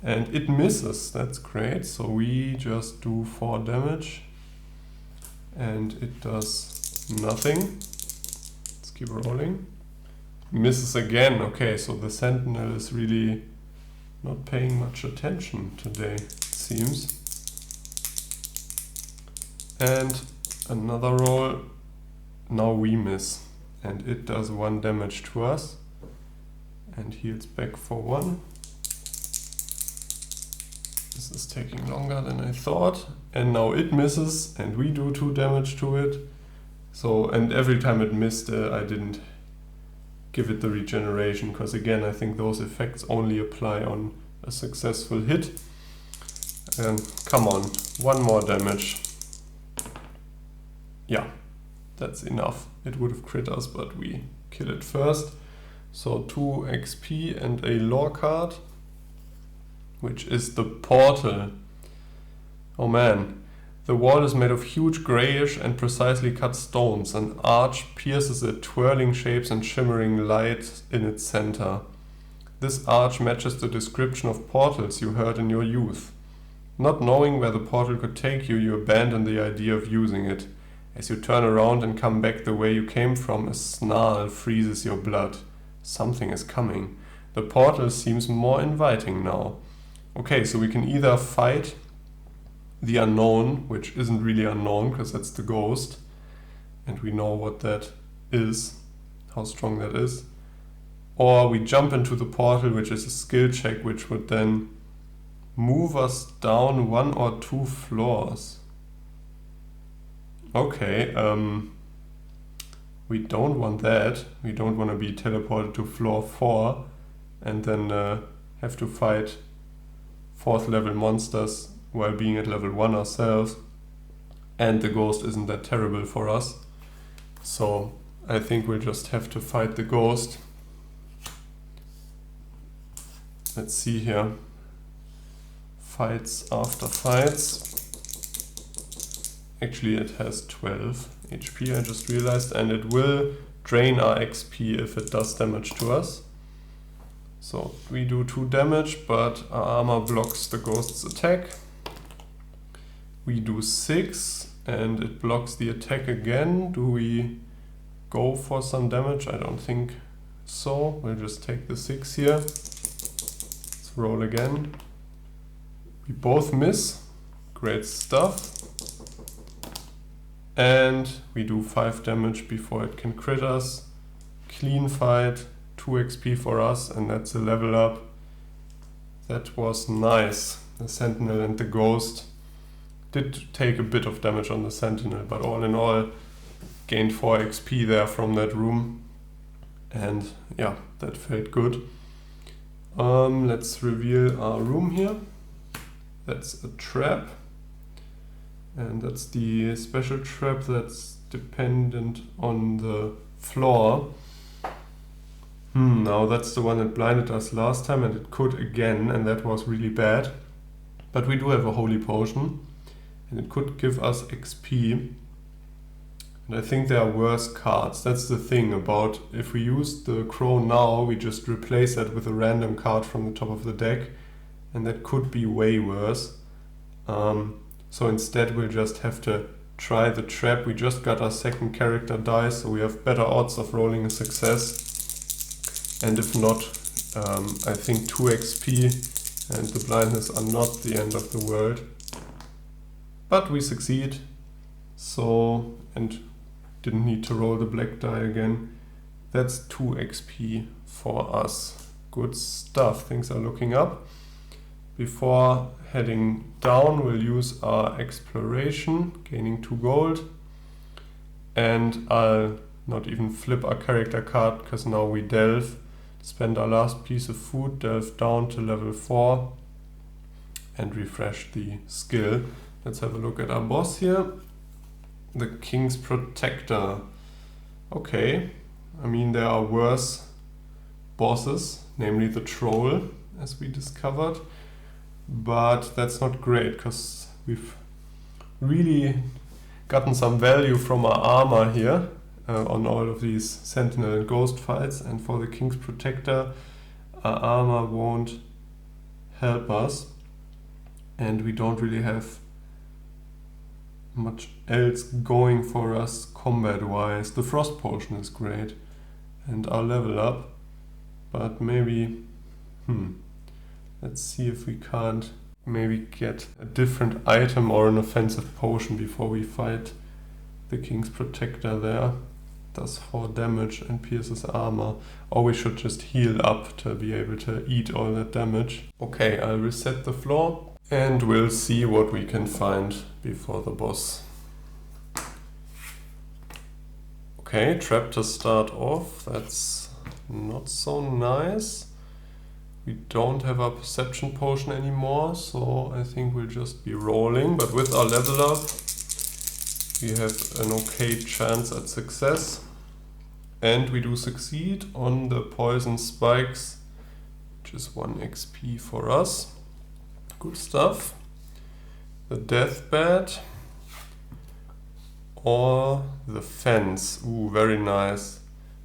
and it misses. That's great. So we just do 4 damage and it does nothing. Let's keep rolling. Misses again. Okay, so the Sentinel is really not paying much attention today, it seems. And another roll. Now we miss. And it does 1 damage to us. And heals back for 1. This is taking longer than I thought. And now it misses and we do 2 damage to it. So, and every time it missed, I didn't give it the regeneration, because again, I think those effects only apply on a successful hit. Come on, 1 more damage. Yeah, that's enough. It would have crit us, but we kill it first. So 2 XP and a lore card, which is the portal. Oh man. The wall is made of huge greyish and precisely cut stones. An arch pierces it, twirling shapes and shimmering light in its center. This arch matches the description of portals you heard in your youth. Not knowing where the portal could take you, you abandon the idea of using it. As you turn around and come back the way you came from, a snarl freezes your blood. Something is coming. The portal seems more inviting now. Okay, so we can either fight the unknown, which isn't really unknown because that's the ghost, and we know what that is, how strong that is, or we jump into the portal, which is a skill check, which would then move us down 1 or 2 floors. Okay, we don't want that. We don't want to be teleported to floor 4 and then have to fight 4th level monsters while being at level 1 ourselves, and the ghost isn't that terrible for us. So I think we'll just have to fight the ghost. Let's see here. Fights after fights. Actually it has 12 HP, I just realized, and it will drain our XP if it does damage to us. So we do 2 damage, but our armor blocks the ghost's attack. We do 6 and it blocks the attack again. Do we go for some damage? I don't think so. We'll just take the 6 here. Let's roll again. We both miss. Great stuff. And we do 5 damage before it can crit us. Clean fight. 2 XP for us, and that's a level up. That was nice. The Sentinel and the Ghost did take a bit of damage on the Sentinel, but all in all gained 4 XP there from that room, and yeah, that felt good. Let's reveal our room here. That's a trap, and that's the special trap that's dependent on the floor. Now that's the one that blinded us last time, and it could again, and that was really bad. But we do have a holy potion, and it could give us XP. And I think there are worse cards. That's the thing about, if we use the crow now, we just replace that with a random card from the top of the deck, and that could be way worse. So instead we'll just have to try the trap. We just got our 2nd character die, so we have better odds of rolling a success. And if not, I think 2 XP and the blindness are not the end of the world. But we succeed, so, and didn't need to roll the black die again. That's 2 XP for us. Good stuff, things are looking up. Before heading down, we'll use our exploration, gaining 2 gold. And I'll not even flip our character card, because now we delve. Spend our last piece of food, delve down to level 4 and refresh the skill. Let's have a look at our boss here. The King's Protector. Okay, I mean there are worse bosses, namely the Troll, as we discovered. But that's not great, because we've really gotten some value from our armor here. On all of these Sentinel and Ghost fights, and for the King's Protector our armor won't help us, and we don't really have much else going for us combat wise. The Frost Potion is great and our level up, but maybe let's see if we can't maybe get a different item or an offensive potion before we fight the King's Protector there. Does 4 damage and pierces armor. Or we should just heal up to be able to eat all that damage. Okay, I'll reset the floor and we'll see what we can find before the boss. Okay, trap to start off. That's not so nice. We don't have our perception potion anymore, so I think we'll just be rolling. But with our level up, we have an okay chance at success. And we do succeed on the poison spikes, which is 1 XP for us. Good stuff. The deathbed or the fence. Ooh, very nice.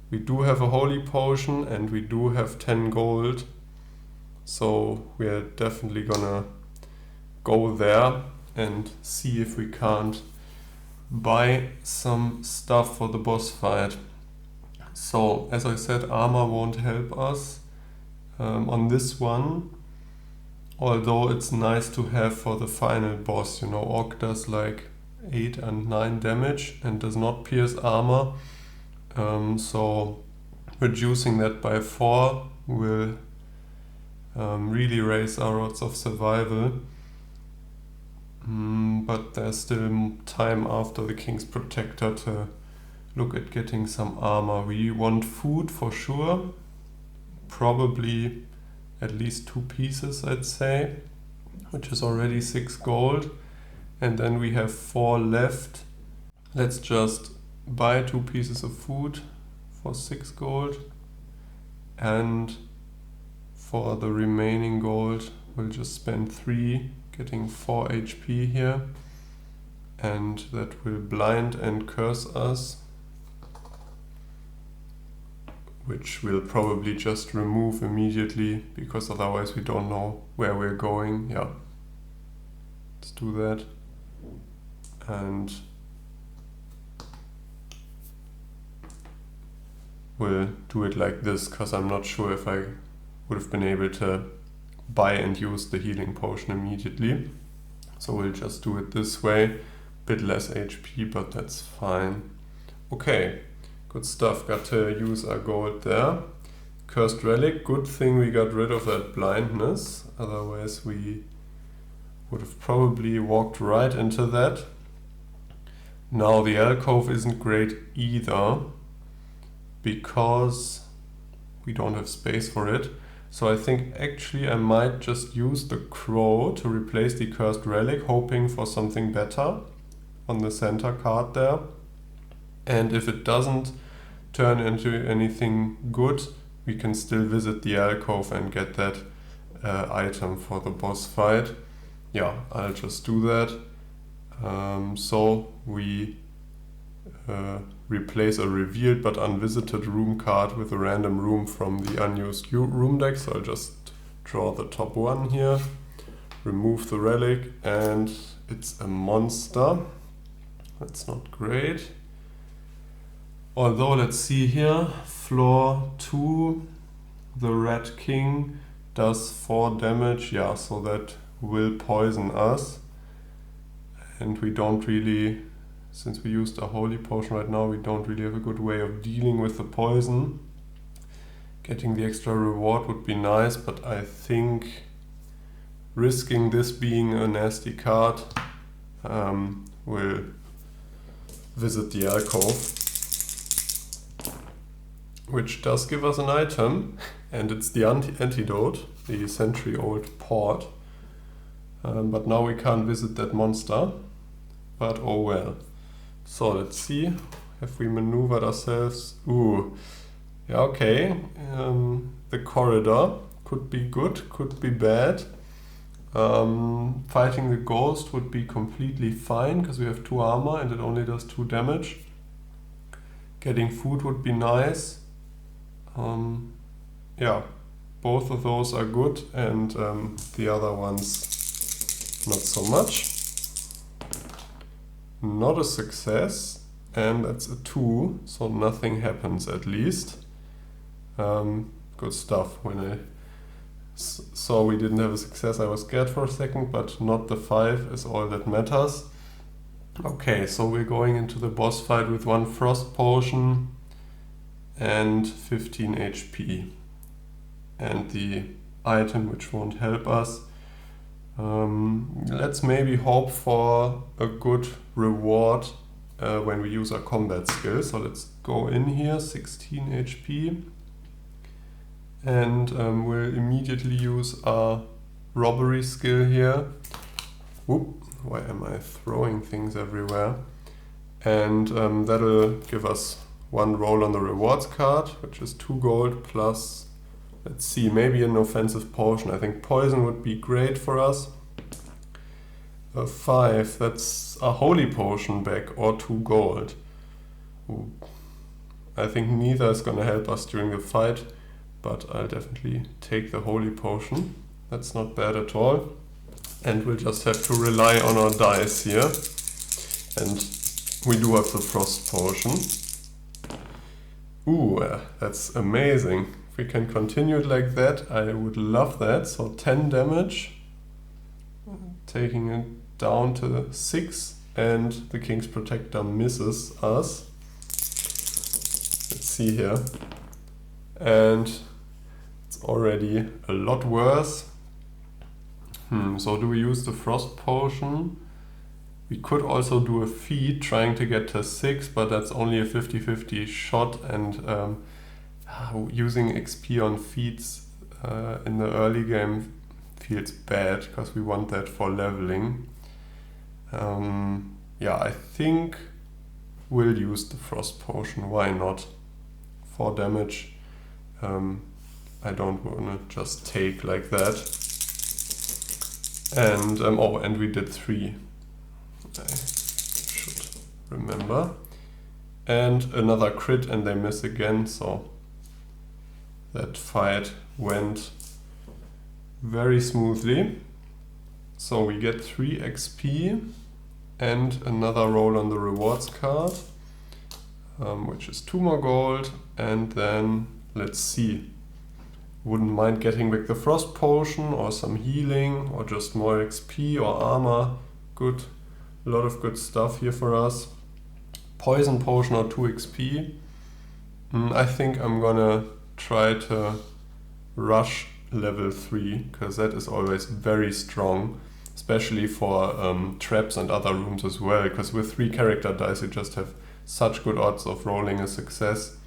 We do have a holy potion and we do have 10 gold. So we are definitely gonna go there and see if we can't buy some stuff for the boss fight. So, as I said, armor won't help us on this one, although it's nice to have for the final boss. You know, Orc does like 8 and 9 damage and does not pierce armor, so reducing that by 4 will really raise our odds of survival. But there's still time after the King's Protector to look at getting some armor. We want food for sure, probably at least 2 pieces, I'd say, which is already 6 gold, and then we have 4 left. Let's just buy 2 pieces of food for 6 gold, and for the remaining gold we'll just spend 3, getting 4 HP here, and that will blind and curse us, which we'll probably just remove immediately, because otherwise we don't know where we're going. Yeah, let's do that. And we'll do it like this, because I'm not sure if I would have been able to buy and use the healing potion immediately. So we'll just do it this way. Bit less HP, but that's fine. Okay. Good stuff, got to use our gold there. Cursed Relic, good thing we got rid of that blindness, otherwise we would have probably walked right into that. Now the alcove isn't great either, because we don't have space for it. So I think actually I might just use the crow to replace the Cursed Relic, hoping for something better on the center card there. And if it doesn't turn into anything good, we can still visit the alcove and get that item for the boss fight. Yeah, I'll just do that. So we replace a revealed but unvisited room card with a random room from the unused room deck. So I'll just draw the top one here, remove the relic, and it's a monster. That's not great. Although, let's see here, floor 2, the Red King does 4 damage, yeah, so that will poison us. And we don't really, since we used a holy potion right now, we don't really have a good way of dealing with the poison. Getting the extra reward would be nice, but I think risking this being a nasty card will visit the alcove, which does give us an item, and it's the antidote, the century-old port. But now we can't visit that monster, but oh well. So let's see, have we maneuvered ourselves? Ooh, yeah, okay. The corridor could be good, could be bad. Fighting the ghost would be completely fine, because we have 2 armor and it only does 2 damage. Getting food would be nice. Yeah, both of those are good, and the other ones not so much. Not a success, and that's a 2, so nothing happens at least. Good stuff. When I So we didn't have a success. I was scared for a second, but not the 5 is all that matters. Okay, so we're going into the boss fight with 1 frost potion and 15 HP. And the item which won't help us. Let's maybe hope for a good reward when we use our combat skill. So let's go in here, 16 HP. And we'll immediately use our robbery skill here. Whoop, why am I throwing things everywhere? And that'll give us 1 roll on the rewards card, which is 2 gold plus, let's see, maybe an offensive potion. I think poison would be great for us. A 5, that's a holy potion back, or 2 gold. Ooh. I think neither is gonna help us during the fight, but I'll definitely take the holy potion. That's not bad at all. And we'll just have to rely on our dice here. And we do have the frost potion. Ooh, that's amazing. If we can continue it like that, I would love that. So 10 damage, taking it down to 6, and the King's Protector misses us. Let's see here. And it's already a lot worse. So do we use the frost potion? We could also do a feat trying to get to 6, but that's only a 50-50 shot, and using XP on feats in the early game feels bad because we want that for leveling. Yeah, I think we'll use the frost potion. Why not? 4 damage. I don't want to just take like that. And and we did 3. I should remember. And another crit, and they miss again, so that fight went very smoothly. So we get 3 XP and another roll on the rewards card, which is 2 more gold, and then let's see. Wouldn't mind getting back the frost potion or some healing or just more XP or armor. Good, a lot of good stuff here for us. Poison potion or 2 XP. I think I'm gonna try to rush level 3, because that is always very strong, especially for traps and other rooms as well, because with 3 character dice you just have such good odds of rolling a success.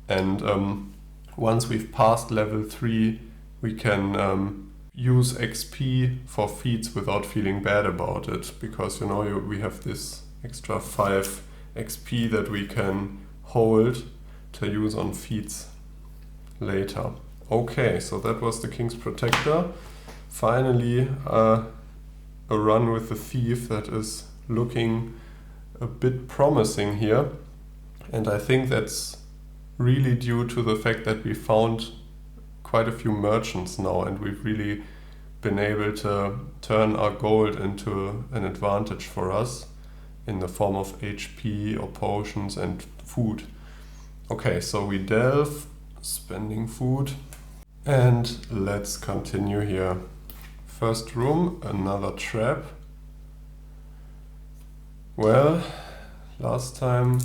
And once we've passed level 3, we can use XP for feats without feeling bad about it, because we have this extra 5 XP that we can hold to use on feats later. Okay, so that was the King's Protector. Finally, a run with the Thief that is looking a bit promising here. And I think that's really due to the fact that we found quite a few merchants now, and we've really been able to turn our gold into an advantage for us in the form of HP or potions and food. Okay, so we delve, spending food, and let's continue here. First room, another trap. Well, last time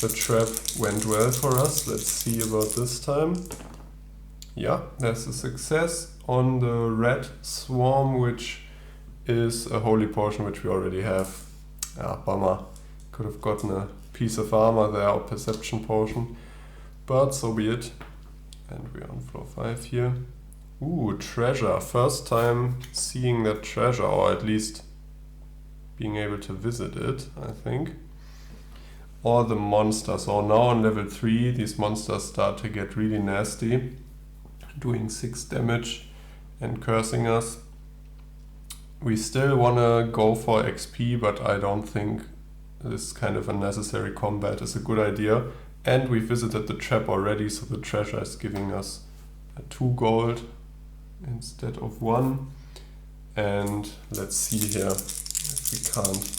the trap went well for us. Let's see about this time. Yeah, there's a success on the red swarm, which is a holy potion which we already have. Ah, bummer. Could have gotten a piece of armor there or perception potion, but so be it. And we're on floor 5 here. Ooh, treasure. First time seeing that treasure, or at least being able to visit it, I think. Or the monster. So now on level 3, these monsters start to get really nasty, doing 6 damage and cursing us. We still want to go for XP, but I don't think this kind of unnecessary combat is a good idea. And we visited the trap already, so the treasure is giving us 2 gold instead of 1. And let's see here if we can't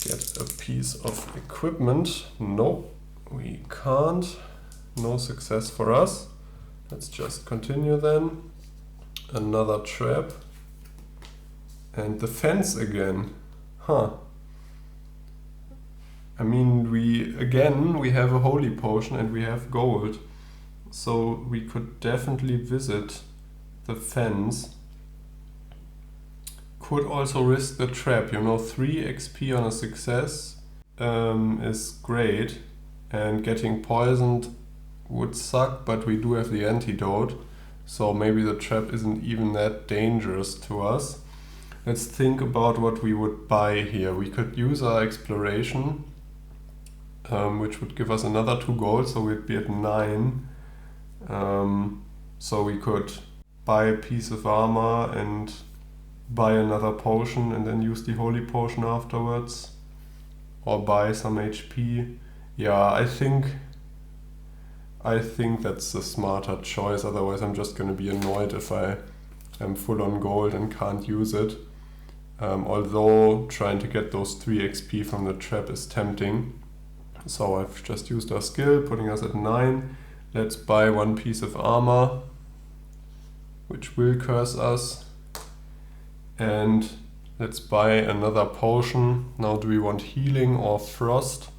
get a piece of equipment. No, we can't. No success for us. let's just continue then. Another trap. And the fence again. Huh. I mean, we have a holy potion and we have gold. So we could definitely visit the fence. Could also risk the trap. 3 XP on a success is great. And getting poisoned would suck, but we do have the antidote. So maybe the trap isn't even that dangerous to us. Let's think about what we would buy here. We could use our exploration, which would give us another 2 gold, so we'd be at 9. So we could buy a piece of armor and buy another potion and then use the holy potion afterwards. Or buy some HP. Yeah, I think that's a smarter choice, otherwise I'm just gonna be annoyed if I am full on gold and can't use it. Although trying to get those 3 XP from the trap is tempting. So I've just used our skill, putting us at 9. Let's buy 1 piece of armor, which will curse us. And let's buy another potion. Now do we want healing or frost?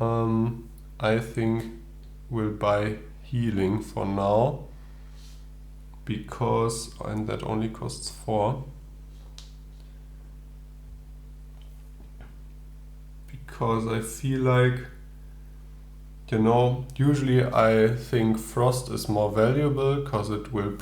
I think we'll buy healing for now. And that only costs 4. Because I feel like, usually I think frost is more valuable because it will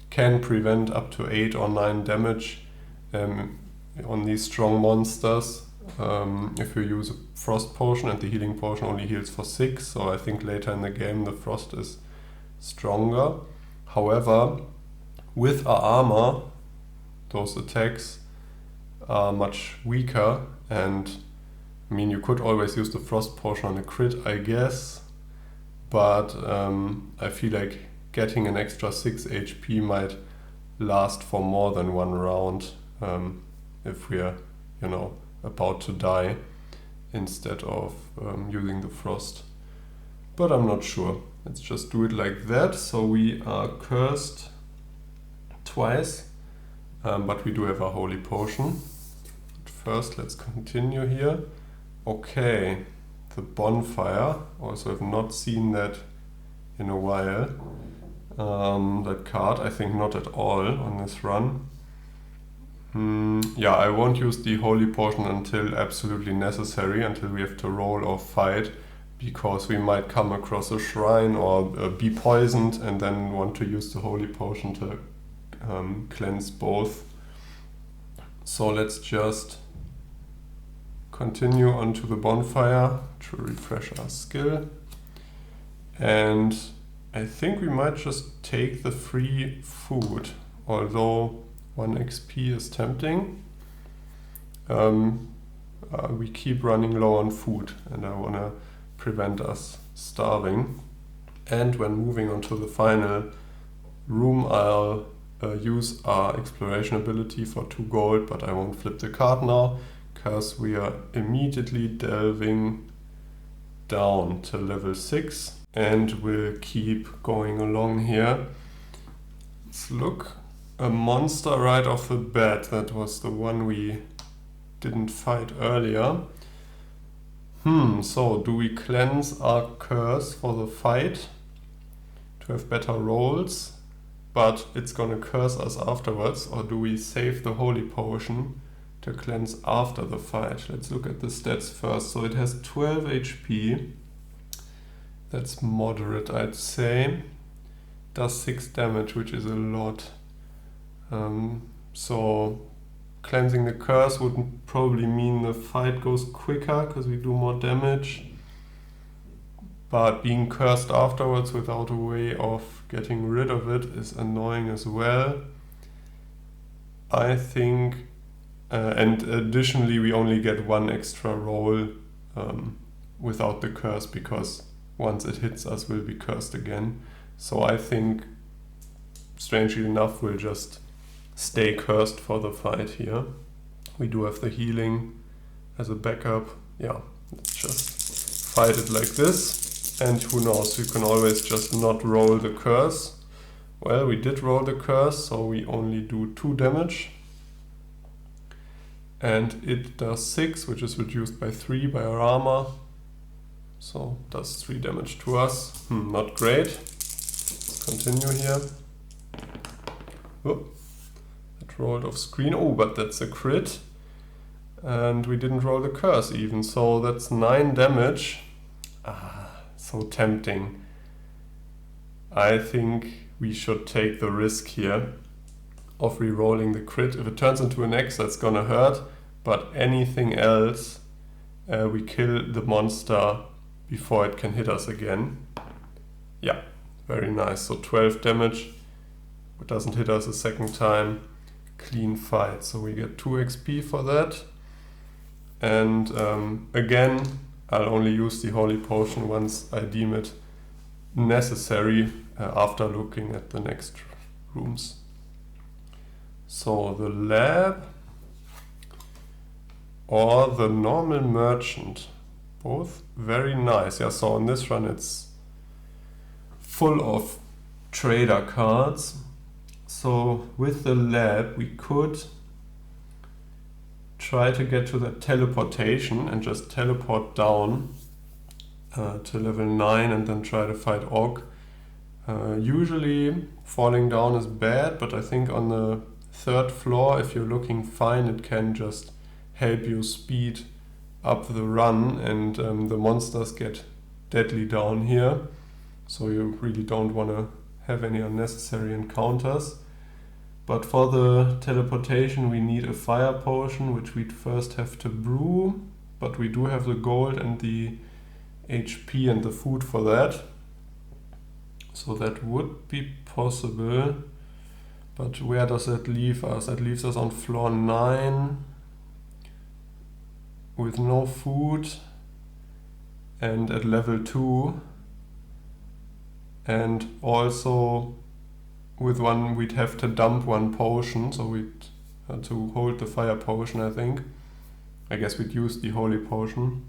can prevent up to 8 or 9 damage on these strong monsters. If you use a frost potion, and the healing potion only heals for 6, so I think later in the game the frost is stronger. However, with our armor, those attacks are much weaker, and I mean, you could always use the frost potion on a crit, I guess, but I feel like getting an extra 6 HP might last for more than 1 round if we're, about to die, instead of using the frost. But I'm not sure. Let's just do it like that. So we are cursed twice, but we do have a holy potion. But first, let's continue here. Okay, the bonfire. Also have not seen that in a while. That card, I think not at all on this run. Yeah, I won't use the holy potion until absolutely necessary, until we have to roll or fight, because we might come across a shrine or be poisoned and then want to use the holy potion to cleanse both. So let's just continue onto the bonfire to refresh our skill. And I think we might just take the free food, although 1 XP is tempting. We keep running low on food and I want to prevent us starving. And when moving on to the final room, I'll use our exploration ability for 2 gold, but I won't flip the card now because we are immediately delving down to level 6 and we'll keep going along here. Let's look. A monster right off the bat. That was the one we didn't fight earlier. So do we cleanse our curse for the fight to have better rolls, but it's gonna curse us afterwards, or do we save the holy potion to cleanse after the fight? Let's look at the stats first. So it has 12 HP. That's moderate, I'd say. Does 6 damage, which is a lot. So cleansing the curse would probably mean the fight goes quicker because we do more damage. But being cursed afterwards without a way of getting rid of it is annoying as well. I think, and additionally we only get 1 extra roll without the curse, because once it hits us we'll be cursed again. So I think, strangely enough, we'll just stay cursed for the fight here. We do have the healing as a backup. Yeah, let's just fight it like this. And who knows, you can always just not roll the curse. Well, we did roll the curse, so we only do 2 damage. And it does 6, which is reduced by 3 by our armor. So does 3 damage to us. Not great. Let's continue here. Oh, it rolled off screen. Oh, but that's a crit. And we didn't roll the curse even, so that's 9 damage. So tempting. I think we should take the risk here of re-rolling the crit. If it turns into an X, that's gonna hurt, but anything else, we kill the monster before it can hit us again. Yeah, very nice. So 12 damage. It doesn't hit us a second time. Clean fight. So we get 2 XP for that. And again, I'll only use the Holy Potion once I deem it necessary after looking at the next rooms. So the lab or the normal merchant, both very nice. Yeah, so on this run it's full of trader cards. So with the lab we could try to get to the teleportation and just teleport down to level 9 and then try to fight Orc. Usually falling down is bad, but I think on the 3rd floor, if you're looking fine, it can just help you speed up the run, and the monsters get deadly down here, so you really don't want to have any unnecessary encounters. But for the teleportation we need a fire potion, which we'd first have to brew, but we do have the gold and the HP and the food for that. So that would be possible. But where does that leave us? That leaves us on floor 9 with no food and at level 2. And also with one we'd have to dump 1 potion, so we'd have to hold the fire potion, I think. I guess we'd use the holy potion.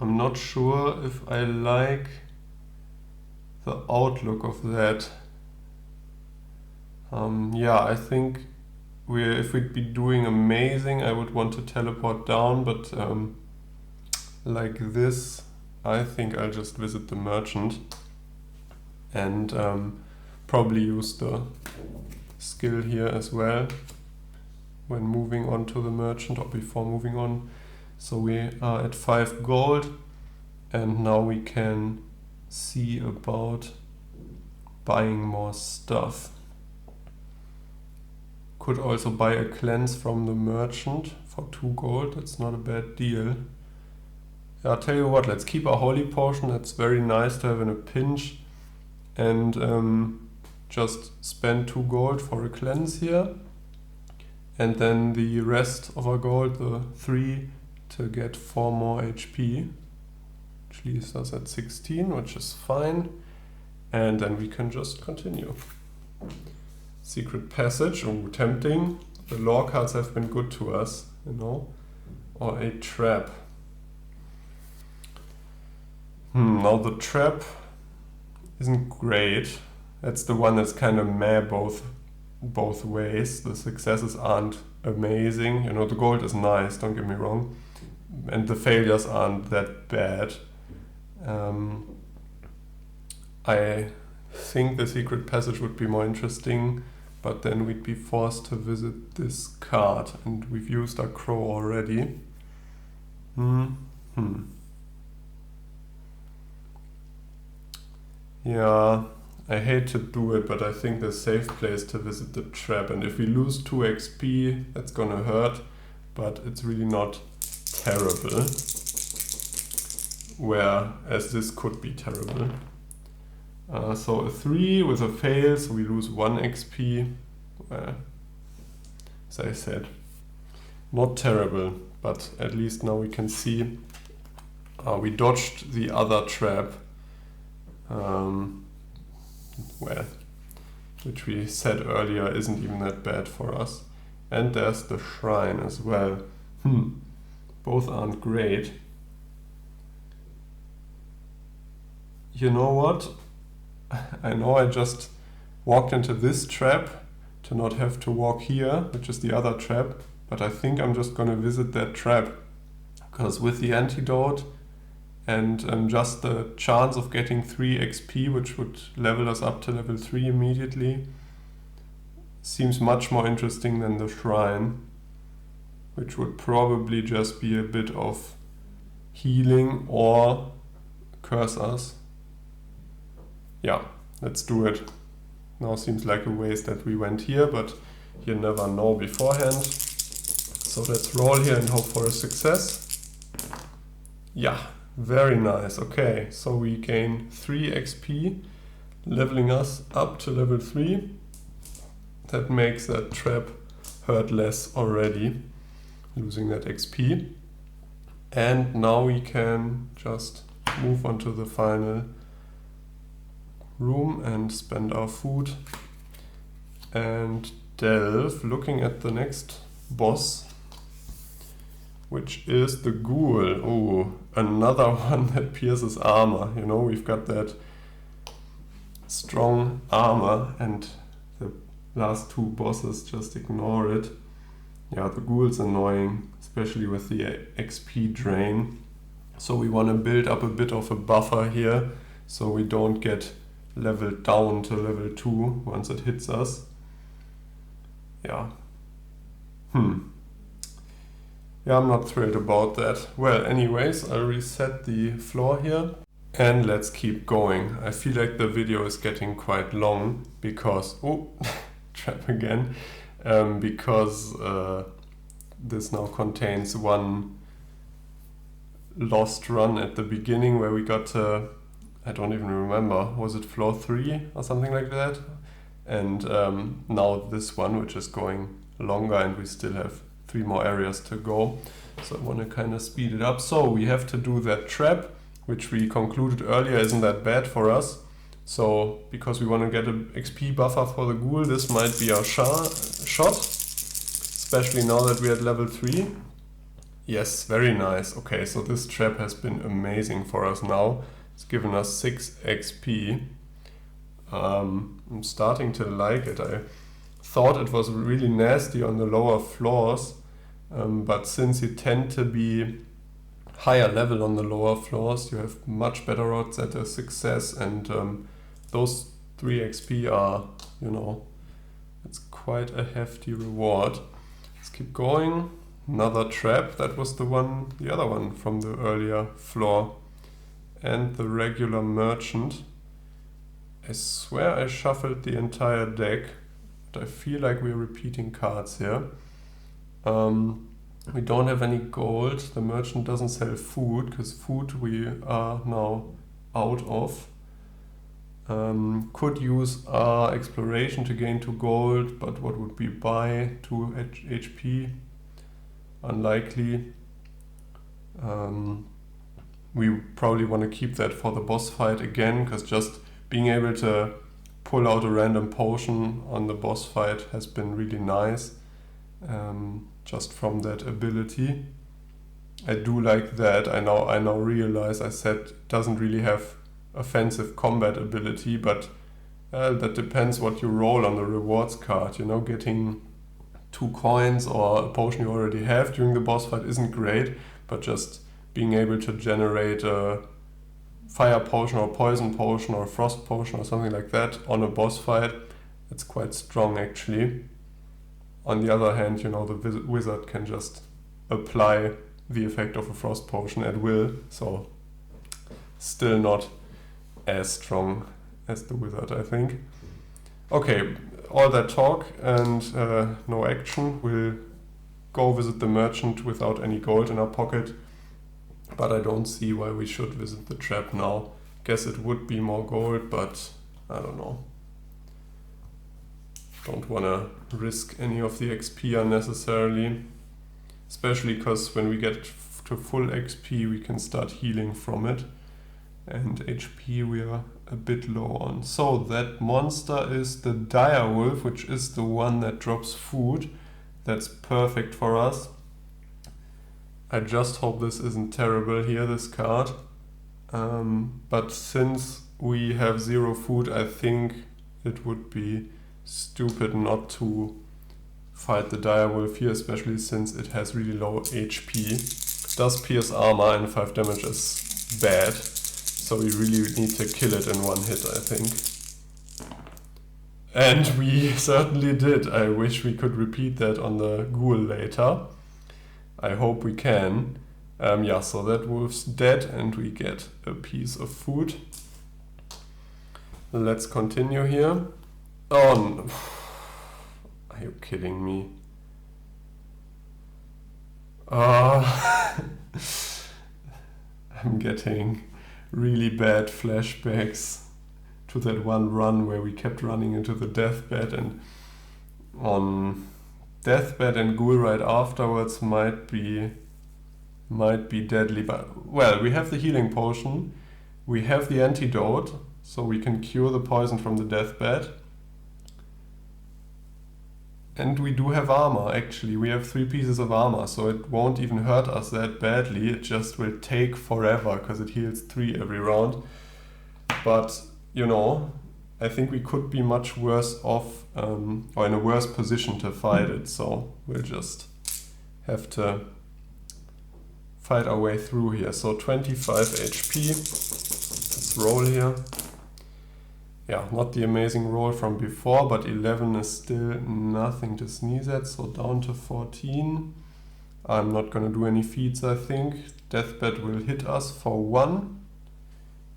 I'm not sure if I like the outlook of that. Yeah, I think if we'd be doing amazing, I would want to teleport down, but like this, I think I'll just visit the merchant and probably use the skill here as well when moving on to the merchant or before moving on. So we are at 5 gold and now we can see about buying more stuff. Could also buy a cleanse from the merchant for 2 gold. That's not a bad deal. I'll tell you what, let's keep our holy potion. That's very nice to have in a pinch. And just spend 2 gold for a cleanse here. And then the rest of our gold, the 3, to get 4 more HP. Which leaves us at 16, which is fine. And then we can just continue. Secret passage, oh, tempting. The lore cards have been good to us, you know. Or a trap. Now the trap isn't great. That's the one that's kind of meh both ways. The successes aren't amazing. You know, the gold is nice, don't get me wrong. And the failures aren't that bad. I think the secret passage would be more interesting, but then we'd be forced to visit this card, and we've used our crow already. Yeah, I hate to do it, but I think the safe place to visit the trap, and if we lose 2 XP, that's gonna hurt, but it's really not terrible. Whereas this could be terrible. So a 3 with a fail, so we lose 1 XP. Well, as I said, not terrible, but at least now we can see we dodged the other trap. Well, which we said earlier isn't even that bad for us. And there's the shrine as well. Both aren't great. you know what? I know I just walked into this trap to not have to walk here, which is the other trap, but I think I'm just gonna visit that trap, because with the antidote and just the chance of getting 3 XP, which would level us up to level 3 immediately, seems much more interesting than the shrine, which would probably just be a bit of healing or curse us. Yeah, let's do it. Now seems like a waste that we went here, but you never know beforehand. So let's roll here and hope for a success. Yeah, very nice. Okay, so we gain 3 XP, leveling us up to level 3. That makes that trap hurt less already, losing that XP. And now we can just move on to the final room and spend our food and delve, looking at the next boss, which is the ghoul. Oh, another one that pierces armor. You know, we've got that strong armor and the last 2 bosses just ignore it. Yeah, the ghoul's annoying, especially with the XP drain. So we want to build up a bit of a buffer here so we don't get leveled down to level 2 once it hits us. Yeah. Yeah, I'm not thrilled about that. Well, anyways, I'll reset the floor here and let's keep going. I feel like the video is getting quite long because... Oh, trap again. Because this now contains one lost run at the beginning where we got to... I don't even remember, was it floor 3 or something like that? And now this one, which is going longer, and we still have 3 more areas to go. So I want to kind of speed it up. So we have to do that trap, which we concluded earlier isn't that bad for us. So because we want to get an XP buffer for the ghoul, this might be our shot, especially now that we're at level 3. Yes, very nice. Okay, so this trap has been amazing for us now. It's given us 6 XP. I'm starting to like it. I thought it was really nasty on the lower floors, but since you tend to be higher level on the lower floors, you have much better odds at a success, and those 3 XP are, you know, it's quite a hefty reward. Let's keep going. Another trap. That was the other one from the earlier floor. And the regular merchant. I swear I shuffled the entire deck, but I feel like we're repeating cards here. We don't have any gold. The merchant doesn't sell food, because food we are now out of. Could use our exploration to gain 2 gold, but what would we buy? 2 HP? Unlikely. We probably want to keep that for the boss fight again, because just being able to pull out a random potion on the boss fight has been really nice, just from that ability. I do like that. I now realize I said it doesn't really have offensive combat ability, but that depends what you roll on the rewards card. You know, getting 2 coins or a potion you already have during the boss fight isn't great, but just being able to generate a fire potion or poison potion or frost potion or something like that on a boss fight, it's quite strong actually. On the other hand, you know, the wizard can just apply the effect of a frost potion at will, so still not as strong as the wizard, I think. Okay, all that talk and no action. We'll go visit the merchant without any gold in our pocket, but I don't see why we should visit the trap now. Guess it would be more gold, but I don't know. Don't want to risk any of the XP unnecessarily, especially because when we get to full XP we can start healing from it, and HP we are a bit low on. So that monster is the dire wolf, which is the one that drops food. That's perfect for us. I just hope this isn't terrible here, this card. But since we have 0 food, I think it would be stupid not to fight the direwolf here, especially since it has really low HP. Does pierce armor and 5 damage is bad, so we really need to kill it in 1 hit, I think. And we certainly did. I wish we could repeat that on the ghoul later. I hope we can. Yeah, so that wolf's dead and we get a piece of food. Let's continue here. Oh, no. Are you kidding me? I'm getting really bad flashbacks to that one run where we kept running into the deathbed, and on deathbed and ghoul right afterwards might be deadly. But well, we have the healing potion, we have the antidote, so we can cure the poison from the deathbed. And we do have armor, actually. We have 3 pieces of armor, so it won't even hurt us that badly. It just will take forever, because it heals 3 every round. But, you know, I think we could be much worse off, or in a worse position to fight it. So we'll just have to fight our way through here. So 25 HP. Let's roll here. Yeah, not the amazing roll from before, but 11 is still nothing to sneeze at, so down to 14. I'm not gonna do any feats, I think. Deathbed will hit us for 1,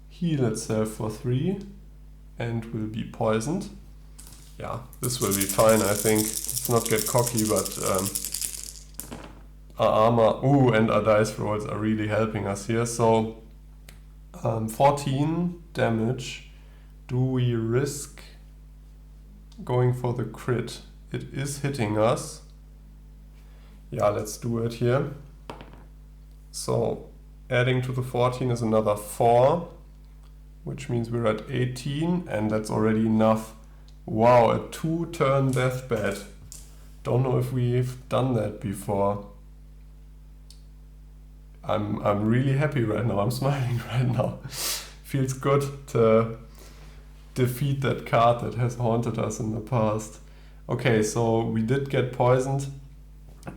heal itself for 3, and will be poisoned. Yeah, this will be fine, I think. Let's not get cocky, but our armor, and our dice rolls are really helping us here. So 14 damage. Do we risk going for the crit? It is hitting us. Yeah, let's do it here. So adding to the 14 is another 4, which means we're at 18, and that's already enough. Wow, a 2-turn deathbed. Don't know if we've done that before. I'm really happy right now. I'm smiling right now. Feels good to defeat that card that has haunted us in the past. Okay, so we did get poisoned,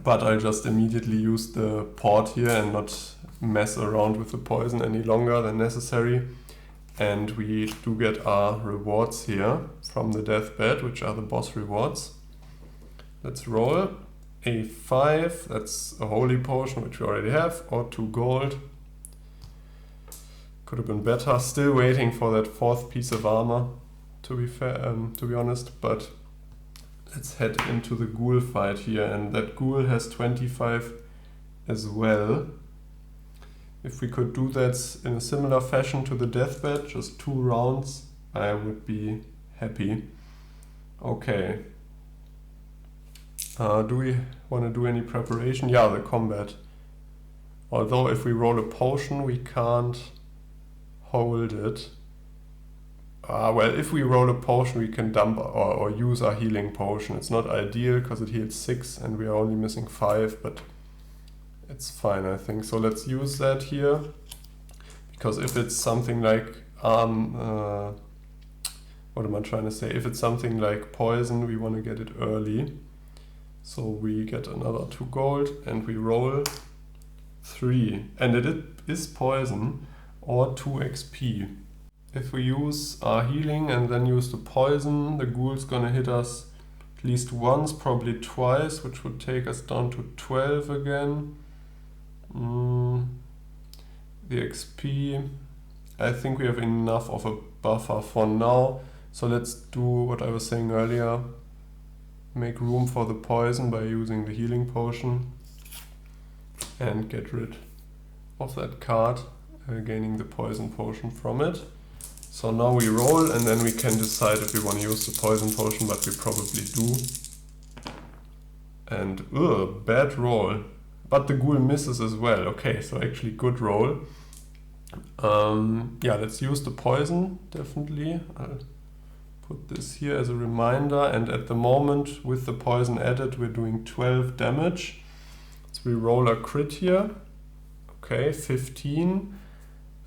but I just immediately used the port here and not mess around with the poison any longer than necessary. And we do get our rewards here from the deathbed, which are the boss rewards. Let's roll. A 5, that's a holy potion, which we already have, or 2 gold. Could have been better. Still waiting for that 4th piece of armor, to be fair, to be honest. But let's head into the ghoul fight here, and that ghoul has 25 as well. If we could do that in a similar fashion to the deathbed, just 2 rounds, I would be happy. Okay. Do we want to do any preparation? Yeah, the combat. Although if we roll a potion, we can't hold it. Well, if we roll a potion, we can dump or use our healing potion. It's not ideal because it heals 6 and we are only missing 5, but it's fine, I think. So let's use that here, because if it's something like what am I trying to say? If it's something like poison, we want to get it early. So we get another 2 gold and we roll 3, and it is poison or 2 XP. If we use our healing and then use the poison, the ghoul's gonna hit us at least once, probably twice, which would take us down to 12 again. The XP, I think we have enough of a buffer for now, so let's do what I was saying earlier. Make room for the poison by using the healing potion and get rid of that card, gaining the poison potion from it. So now we roll and then we can decide if we want to use the poison potion, but we probably do. And bad roll, but the ghoul misses as well. Okay, so actually good roll. Yeah, let's use the poison, definitely. I'll put this here as a reminder, and at the moment with the poison added we're doing 12 damage. So we roll a crit here. Okay, 15.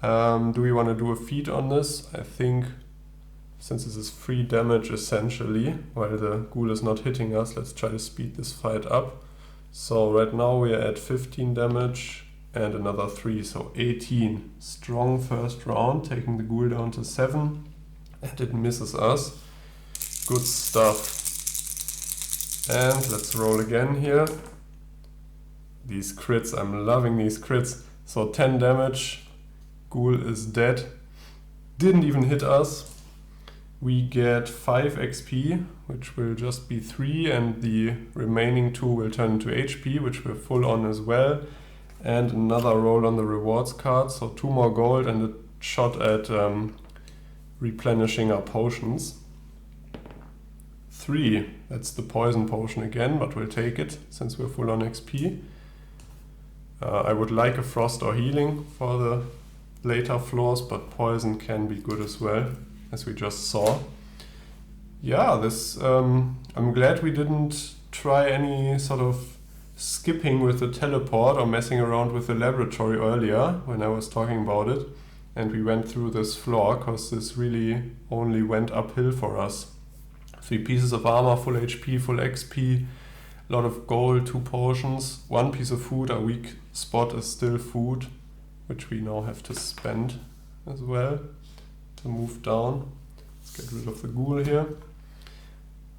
Do we want to do a feat on this? I think since this is free damage essentially, while the ghoul is not hitting us, let's try to speed this fight up. So right now we are at 15 damage and another 3, so 18. Strong first round, taking the ghoul down to 7. And it misses us. Good stuff. And let's roll again here. These crits, I'm loving these crits. So 10 damage. Ghoul is dead. Didn't even hit us. We get 5 XP, which will just be 3, and the remaining 2 will turn into HP, which we're full on as well. And another roll on the rewards card, so 2 more gold and a shot at replenishing our potions. 3, that's the poison potion again, but we'll take it since we're full on XP. I would like a frost or healing for the later floors, but poison can be good as well, as we just saw. Yeah, this I'm glad we didn't try any sort of skipping with the teleport or messing around with the laboratory earlier when I was talking about it, and we went through this floor, because this really only went uphill for us. 3 pieces of armor, full HP, full XP, a lot of gold, 2 potions, 1 piece of food. Our weak spot is still food, which we now have to spend as well to move down. Let's get rid of the ghoul here.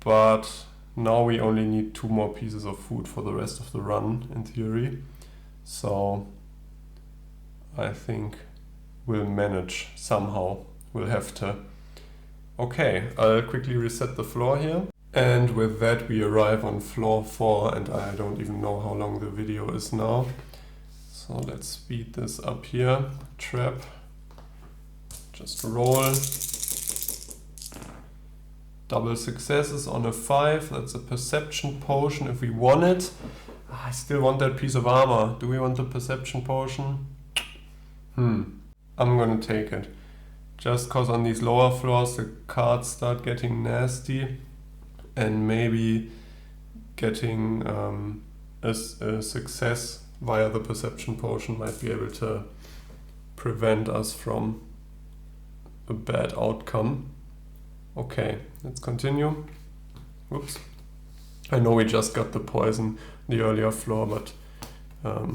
But now we only need 2 more pieces of food for the rest of the run, in theory. So I think we'll manage somehow. We'll have to. Okay, I'll quickly reset the floor here. And with that we arrive on floor 4, and I don't even know how long the video is now. So let's speed this up here. Trap. Just roll. Double successes on a 5. That's a perception potion if we want it. I still want that piece of armor. Do we want the perception potion? I'm gonna take it. Just cause on these lower floors the cards start getting nasty, and maybe getting a success via the perception potion might be able to prevent us from a bad outcome. Okay, let's continue. Whoops. I know we just got the poison the earlier floor, but I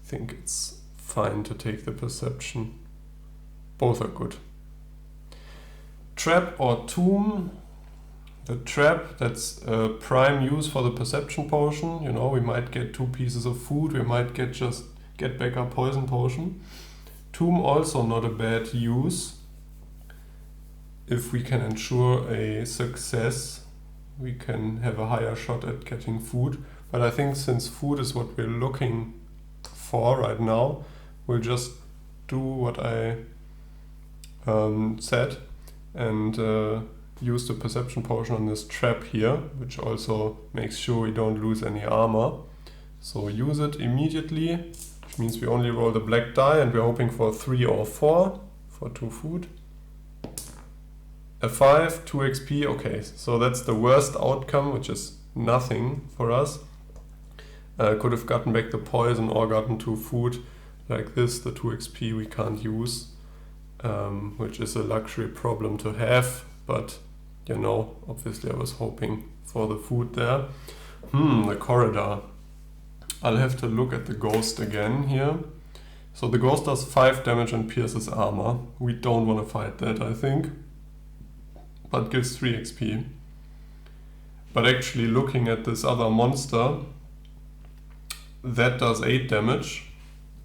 think it's fine to take the perception. Both are good. Trap or tomb. The trap, that's prime use for the perception potion. You know, we might get 2 pieces of food, we might get back our poison potion. Tomb also not a bad use. If we can ensure a success, we can have a higher shot at getting food. But I think since food is what we're looking for right now, we'll just do what I said and use the perception potion on this trap here, which also makes sure we don't lose any armor. So use it immediately, which means we only roll the black die, and we're hoping for 3 or 4 for 2 food. A 5, 2 XP, okay, so that's the worst outcome, which is nothing for us. Could have gotten back the poison or gotten 2 food like this. The 2 XP we can't use, which is a luxury problem to have, but you know, obviously I was hoping for the food there. The corridor. I'll have to look at the ghost again here. So the ghost does 5 damage and pierces armor. We don't want to fight that, I think. But gives 3 XP. But actually looking at this other monster, that does 8 damage,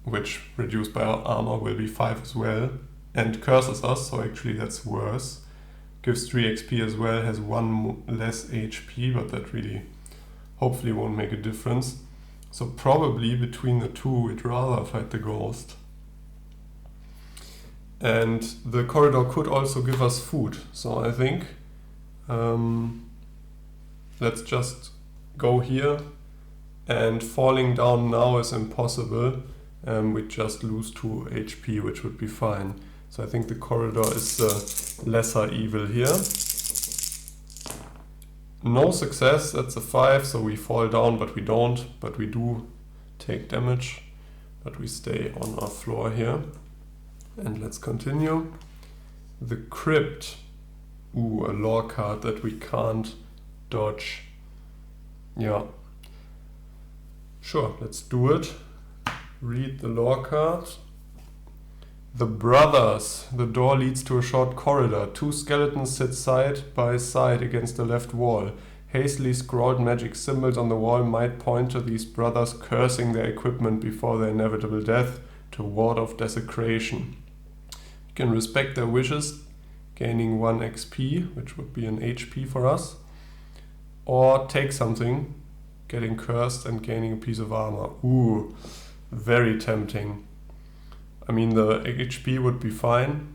which reduced by our armor will be 5 as well, and curses us, so actually that's worse. Gives 3 XP as well, has 1 less HP, but that really hopefully won't make a difference. So probably between the 2 we'd rather fight the ghost. And the corridor could also give us food, so I think let's just go here, and falling down now is impossible. We just lose 2 HP, which would be fine. So I think the corridor is the lesser evil here. No success, that's a 5, so we fall down, but we don't. But we do take damage, but we stay on our floor here. And let's continue. The Crypt. Ooh, a lore card that we can't dodge. Yeah. Sure, let's do it. Read the lore card. The Brothers. The door leads to a short corridor. Two skeletons sit side by side against the left wall. Hastily scrawled magic symbols on the wall might point to these brothers cursing their equipment before their inevitable death to ward off desecration. You can respect their wishes, gaining 1 XP, which would be an HP for us, or take something, getting cursed and gaining a piece of armor. Ooh, very tempting. I mean, the HP would be fine,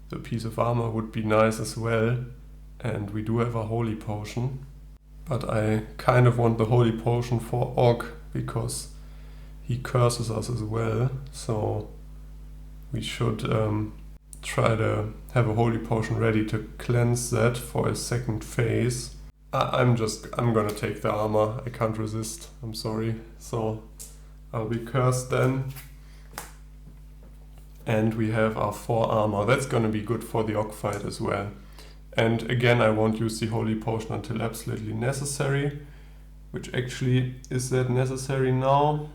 the piece of armor would be nice as well, and we do have a holy potion. But I kind of want the holy potion for Og, because he curses us as well, so we should try to have a holy potion ready to cleanse that for a second phase. I'm gonna take the armor, I can't resist, I'm sorry. So I'll be cursed then. And we have our 4 armor, that's gonna be good for the Og fight as well. And again, I won't use the holy potion until absolutely necessary, which actually is that necessary now.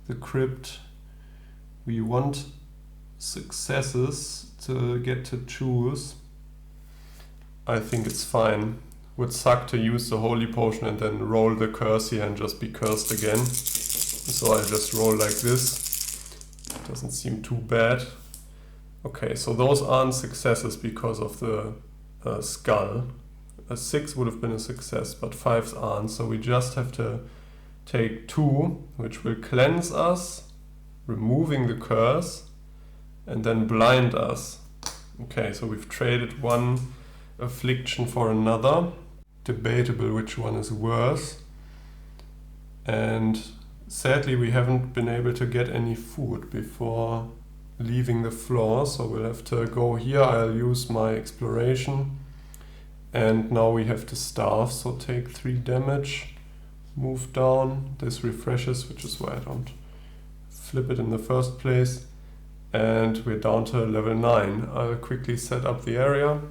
The Crypt, we want successes to get to choose. I think it's fine. Would suck to use the holy potion and then roll the curse here and just be cursed again. So I just roll like this. Doesn't seem too bad. Okay, so those aren't successes because of the skull. A 6 would have been a success, but 5s aren't, so we just have to take 2, which will cleanse us, removing the curse, and then blind us. Okay, so we've traded 1 affliction for another. Debatable which one is worse. And sadly we haven't been able to get any food before leaving the floor, so we'll have to go here. I'll use my exploration, and now we have to starve, so take 3 damage, move down, this refreshes, which is why I don't flip it in the first place, and we're down to level 9. I'll quickly set up the area,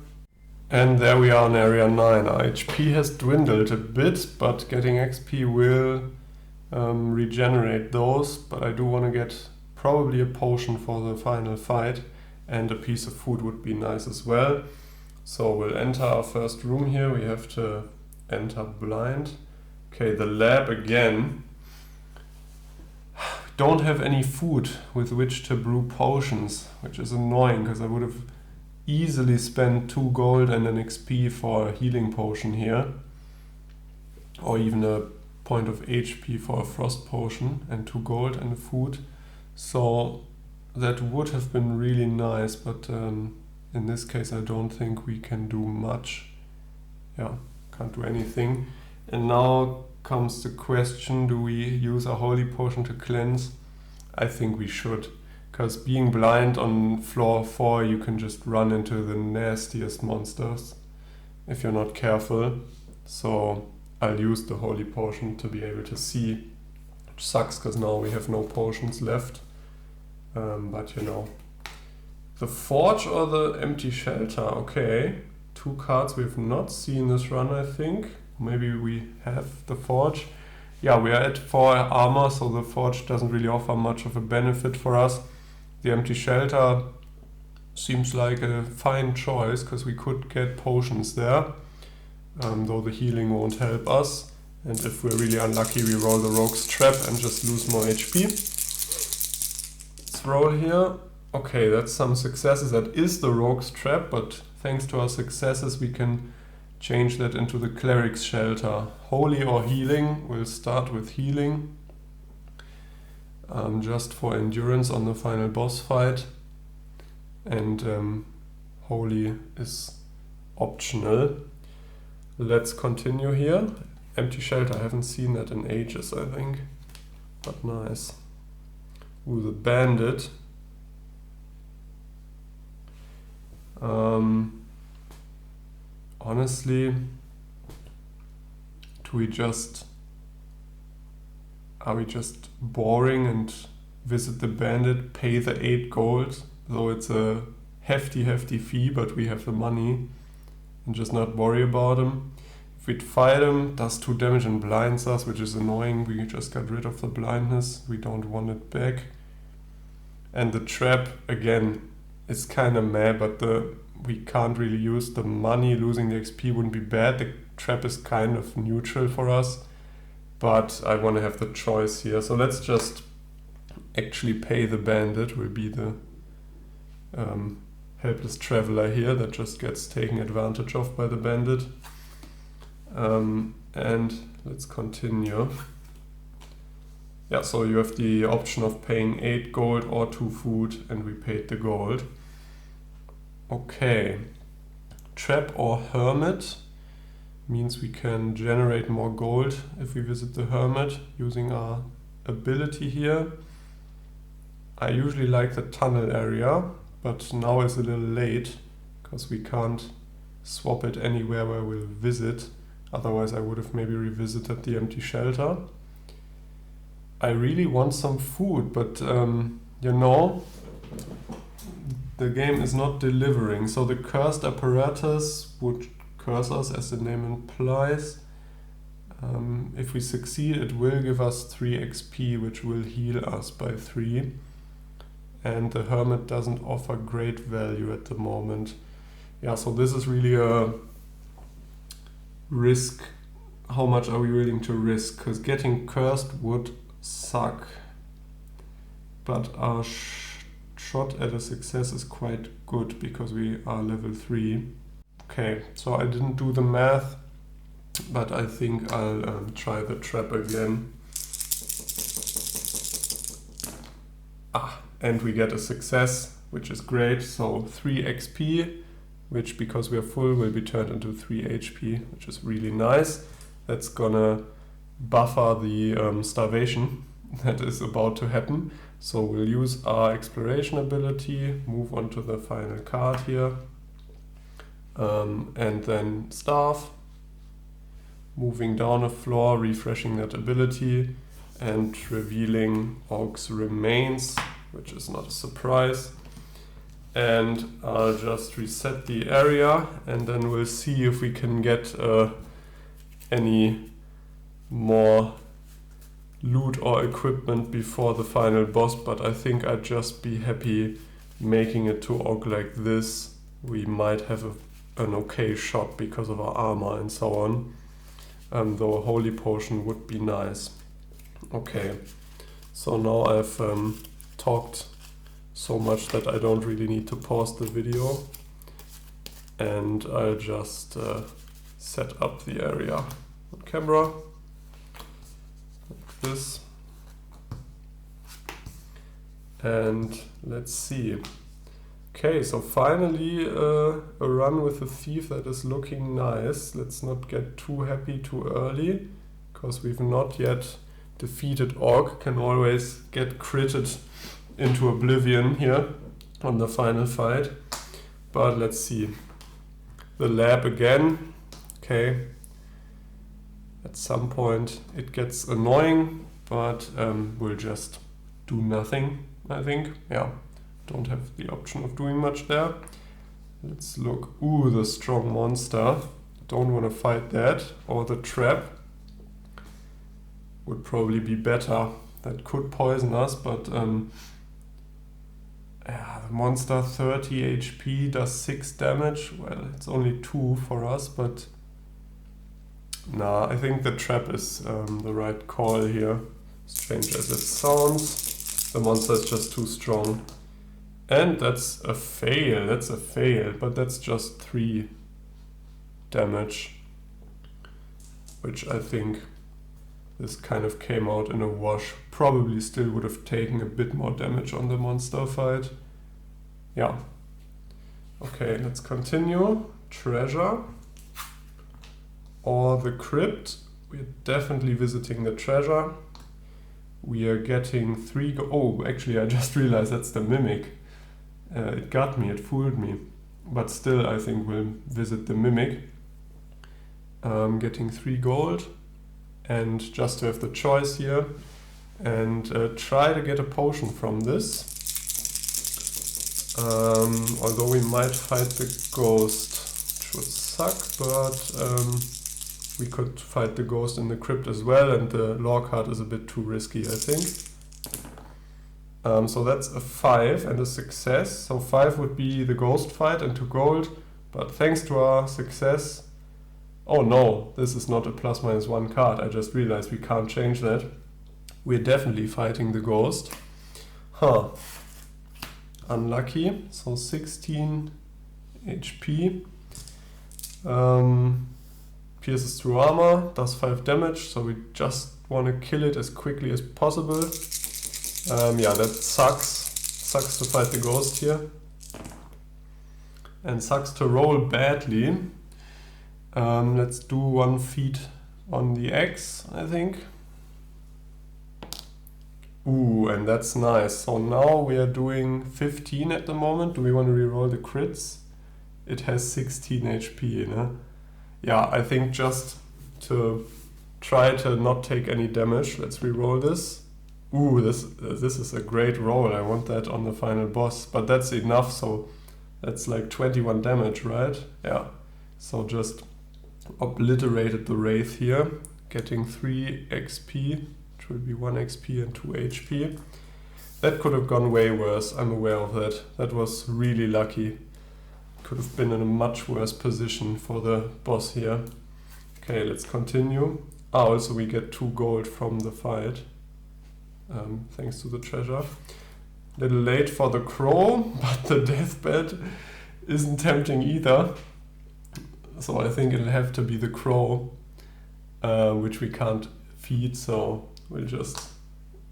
and there we are in area 9. Our HP has dwindled a bit, but getting XP will regenerate those, but I do want to get probably a potion for the final fight, and a piece of food would be nice as well. So we'll enter our first room here. We have to enter blind. Okay, the lab again. Don't have any food with which to brew potions, which is annoying because I would have easily spent 2 gold and an XP for a healing potion here, or even a point of HP for a frost potion, and 2 gold and a food. So that would have been really nice, but in this case I don't think we can do much. Yeah, can't do anything. And now comes the question, do we use a holy potion to cleanse? I think we should, because being blind on floor 4 you can just run into the nastiest monsters if you're not careful. So I'll use the holy potion to be able to see, which sucks because now we have no potions left. But you know, the Forge or the Empty Shelter. Okay, 2 cards we've not seen this run, I think. Maybe we have the Forge. Yeah, we are at 4 armor, so the Forge doesn't really offer much of a benefit for us. The Empty Shelter seems like a fine choice because we could get potions there, though the healing won't help us. And if we're really unlucky, we roll the Rogue's Trap and just lose more HP. Let's roll here. Okay, that's some successes. That is the Rogue's Trap, but thanks to our successes we can change that into the Cleric's Shelter. Holy or healing? We'll start with healing. Just for endurance on the final boss fight. And holy is optional. Let's continue here. Empty Shelter, I haven't seen that in ages, I think. But nice. Ooh, the Bandit. Honestly, are we just boring and visit the Bandit, pay the 8 gold though it's a hefty fee, but we have the money and just not worry about him. If we fight him, does 2 damage and blinds us, which is annoying. We just got rid of the blindness. We don't want it back. And the trap, again, is kind of meh, but we can't really use the money. Losing the XP wouldn't be bad. The trap is kind of neutral for us, but I want to have the choice here. So let's just actually pay the bandit. Will be the helpless traveler here that just gets taken advantage of by the bandit. And let's continue. Yeah, so you have the option of paying 8 gold or 2 food, and we paid the gold. Okay. Trap or hermit means we can generate more gold if we visit the hermit using our ability here. I usually like the tunnel area, but now it's a little late because we can't swap it anywhere where we'll visit. Otherwise I would have maybe revisited the empty shelter. I really want some food, but you know, the game is not delivering. So the cursed apparatus would curse us, as the name implies. If we succeed, it will give us 3 XP, which will heal us by 3. And the hermit doesn't offer great value at the moment. Yeah, so this is really a risk. How much are we willing to risk? Because getting cursed would suck, but our shot at a success is quite good because we are level 3. Okay, so I didn't do the math, but I think I'll try the trap again. And we get a success, which is great. So 3 XP, which because we are full will be turned into 3 HP, which is really nice. That's gonna buffer the starvation that is about to happen. So we'll use our exploration ability, move on to the final card here, and then starve, moving down a floor, refreshing that ability, and revealing Orc's remains, which is not a surprise. And I'll just reset the area, and then we'll see if we can get any more loot or equipment before the final boss, but I think I'd just be happy making it to Orc like this. We might have an okay shot because of our armor and so on, though a holy potion would be nice. Okay, so now I've talked so much that I don't really need to pause the video, and I'll just set up the area on camera like this, and let's see. Okay, so finally a run with a thief that is looking nice. Let's not get too happy too early, because we've not yet defeated Orc. Can always get critted into oblivion here on the final fight. But let's see. The lab again. Okay. At some point it gets annoying, but we'll just do nothing, I think. Yeah, don't have the option of doing much there. Let's look. Ooh, the strong monster. Don't want to fight that. Or the trap would probably be better. That could poison us, but yeah, the monster 30 HP does 6 damage. Well, it's only 2 for us, but nah, I think the trap is the right call here. Strange as it sounds, the monster is just too strong. And that's a fail, but that's just 3 damage, which I think this kind of came out in a wash. Probably still would have taken a bit more damage on the monster fight. Yeah. Okay, let's continue. Treasure or the crypt. We're definitely visiting the treasure. We are getting 3 oh, actually I just realized that's the mimic. It got me, it fooled me. But still I think we'll visit the mimic. Getting 3 gold. And just to have the choice here, and try to get a potion from this. Although we might fight the ghost, which would suck, but we could fight the ghost in the crypt as well, and the lore card is a bit too risky, I think. So that's a 5 and a success. So 5 would be the ghost fight and 2 gold, but thanks to our success... Oh no, this is not a +/-1 card. I just realized we can't change that. We're definitely fighting the ghost. Huh. Unlucky. So 16 HP. Pierces through armor, does 5 damage, so we just want to kill it as quickly as possible. Yeah, that sucks. Sucks to fight the ghost here. And sucks to roll badly. Let's do 1 feat on the X, I think. Ooh, and that's nice. So now we are doing 15 at the moment. Do we want to reroll the crits? It has 16 HP, you know? Yeah, I think just to try to not take any damage, let's reroll this. Ooh, this is a great roll. I want that on the final boss, but that's enough, so that's like 21 damage, right? Yeah, so just obliterated the Wraith here, getting 3 XP, which will be 1 XP and 2 HP. That could have gone way worse, I'm aware of that. That was really lucky. Could have been in a much worse position for the boss here. Okay, let's continue. Also we get 2 gold from the fight, thanks to the treasure. Little late for the crow, but the deathbed isn't tempting either. So I think it'll have to be the crow, which we can't feed, so we'll just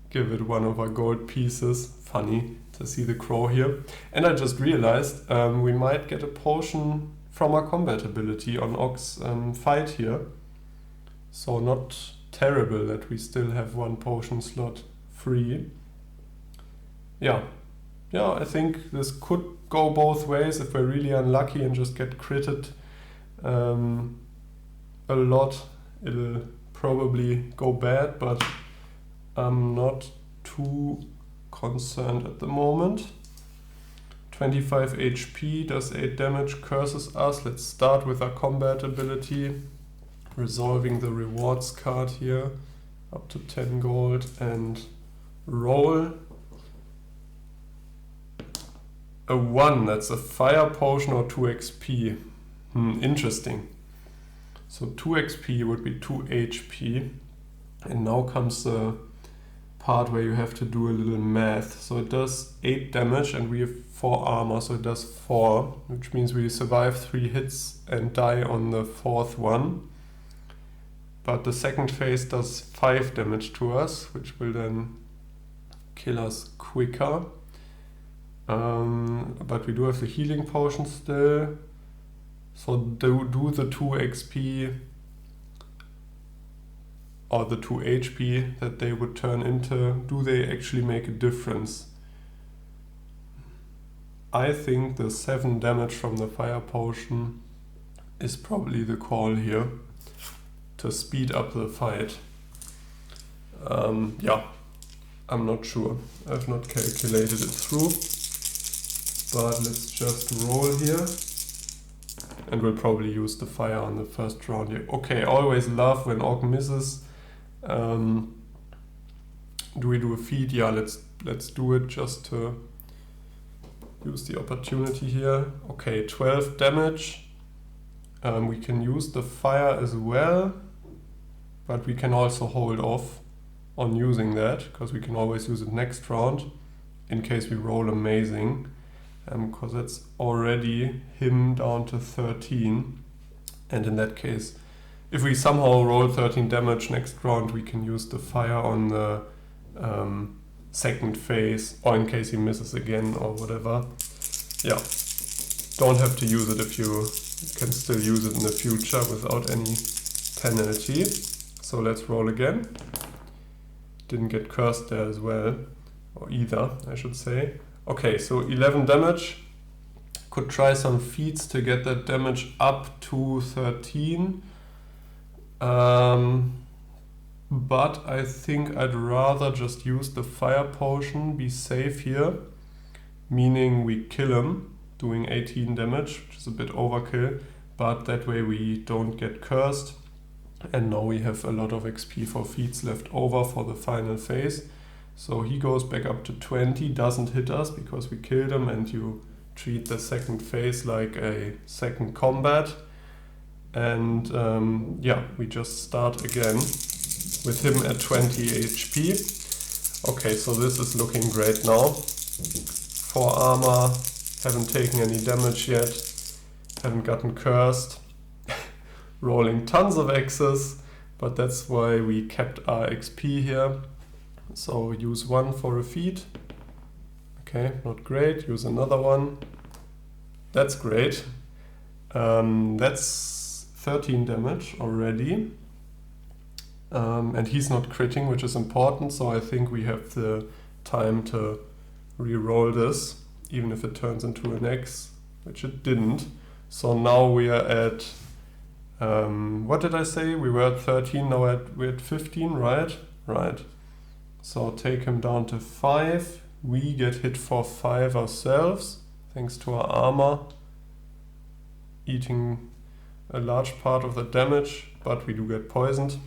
give it 1 of our gold pieces. Funny to see the crow here. And I just realized we might get a potion from our combat ability on Ox fight here. So not terrible that we still have 1 potion slot free. Yeah, I think this could go both ways. If we're really unlucky and just get critted a lot, it'll probably go bad, but I'm not too concerned at the moment. 25 HP, does 8 damage, curses us. Let's start with our combat ability, resolving the rewards card here, up to 10 gold, and roll. A 1, that's a fire potion or 2 XP. Interesting. So 2 XP would be 2 HP. And now comes the part where you have to do a little math. So it does 8 damage and we have 4 armor, so it does 4, which means we survive 3 hits and die on the 4th one. But the second phase does 5 damage to us, which will then kill us quicker. But we do have the healing potion still. So do the 2 XP or the 2 HP that they would turn into, do they actually make a difference? I think the 7 damage from the fire potion is probably the call here to speed up the fight. Yeah, I'm not sure. I've not calculated it through. But let's just roll here. And we'll probably use the fire on the first round here. Okay, always love when Orc misses. Do we do a feed? Yeah, let's do it just to use the opportunity here. Okay, 12 damage. We can use the fire as well, but we can also hold off on using that, because we can always use it next round in case we roll amazing. Because that's already him down to 13, and in that case, if we somehow roll 13 damage next round, we can use the fire on the second phase, or in case he misses again or whatever. Yeah, don't have to use it if you can still use it in the future without any penalty. So let's roll again. Didn't get cursed there as well, or either, I should say. Okay, so 11 damage. Could try some feats to get that damage up to 13. But I think I'd rather just use the fire potion, be safe here. meaning we kill him, doing 18 damage, which is a bit overkill, but that way we don't get cursed. And now we have a lot of XP for feats left over for the final phase. So he goes back up to 20, doesn't hit us because we killed him, and you treat the second phase like a second combat. And yeah, we just start again with him at 20 HP. Okay, so this is looking great now. 4 armor, haven't taken any damage yet, haven't gotten cursed. Rolling tons of X's, but that's why we kept our XP here. So use 1 for a feat. Okay, not great. Use another one. That's great. That's 13 damage already. And he's not critting, which is important, so I think we have the time to re-roll this, even if it turns into an X, which it didn't. So now we are at, what did I say? We were at 13, now we're at 15, right? Right. So take him down to 5. We get hit for 5 ourselves, thanks to our armor, eating a large part of the damage, but we do get poisoned.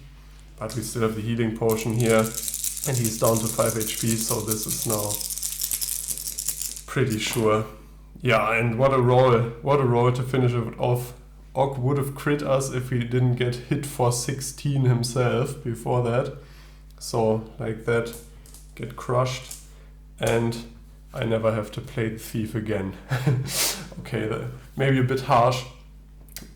But we still have the healing potion here, and he's down to 5 HP, so this is now pretty sure. Yeah, and what a roll to finish it off. Og would have crit us if he didn't get hit for 16 himself before that. So, like that, get crushed, and I never have to play the thief again. Okay, maybe a bit harsh.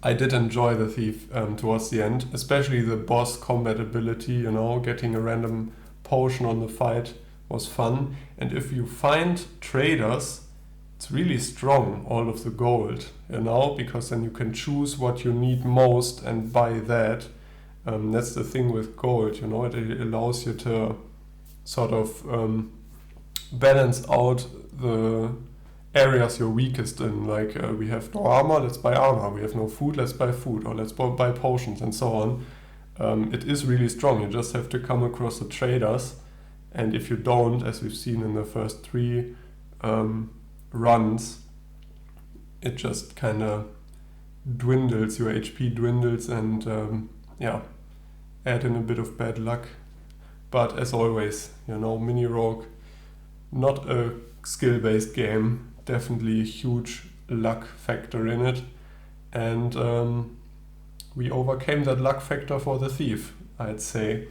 I did enjoy the thief towards the end, especially the boss combat ability, you know, getting a random potion on the fight was fun. And if you find traders, it's really strong, all of the gold, you know, because then you can choose what you need most and buy that. That's the thing with gold, you know, it allows you to sort of balance out the areas you're weakest in. Like we have no armor, let's buy armor. We have no food, let's buy food, or let's buy potions and so on. It is really strong. You just have to come across the traders, and if you don't, as we've seen in the first 3 runs, it just kind of dwindles, your HP dwindles, and yeah, add in a bit of bad luck. But as always, you know, Mini Rogue, not a skill-based game, definitely a huge luck factor in it, and we overcame that luck factor for the thief, I'd say.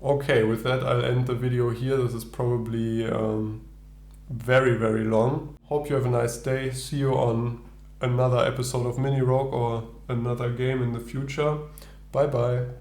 Okay, with that I'll end the video here. This is probably very, very long. Hope you have a nice day. See you on another episode of Mini Rogue or another game in the future. Bye bye.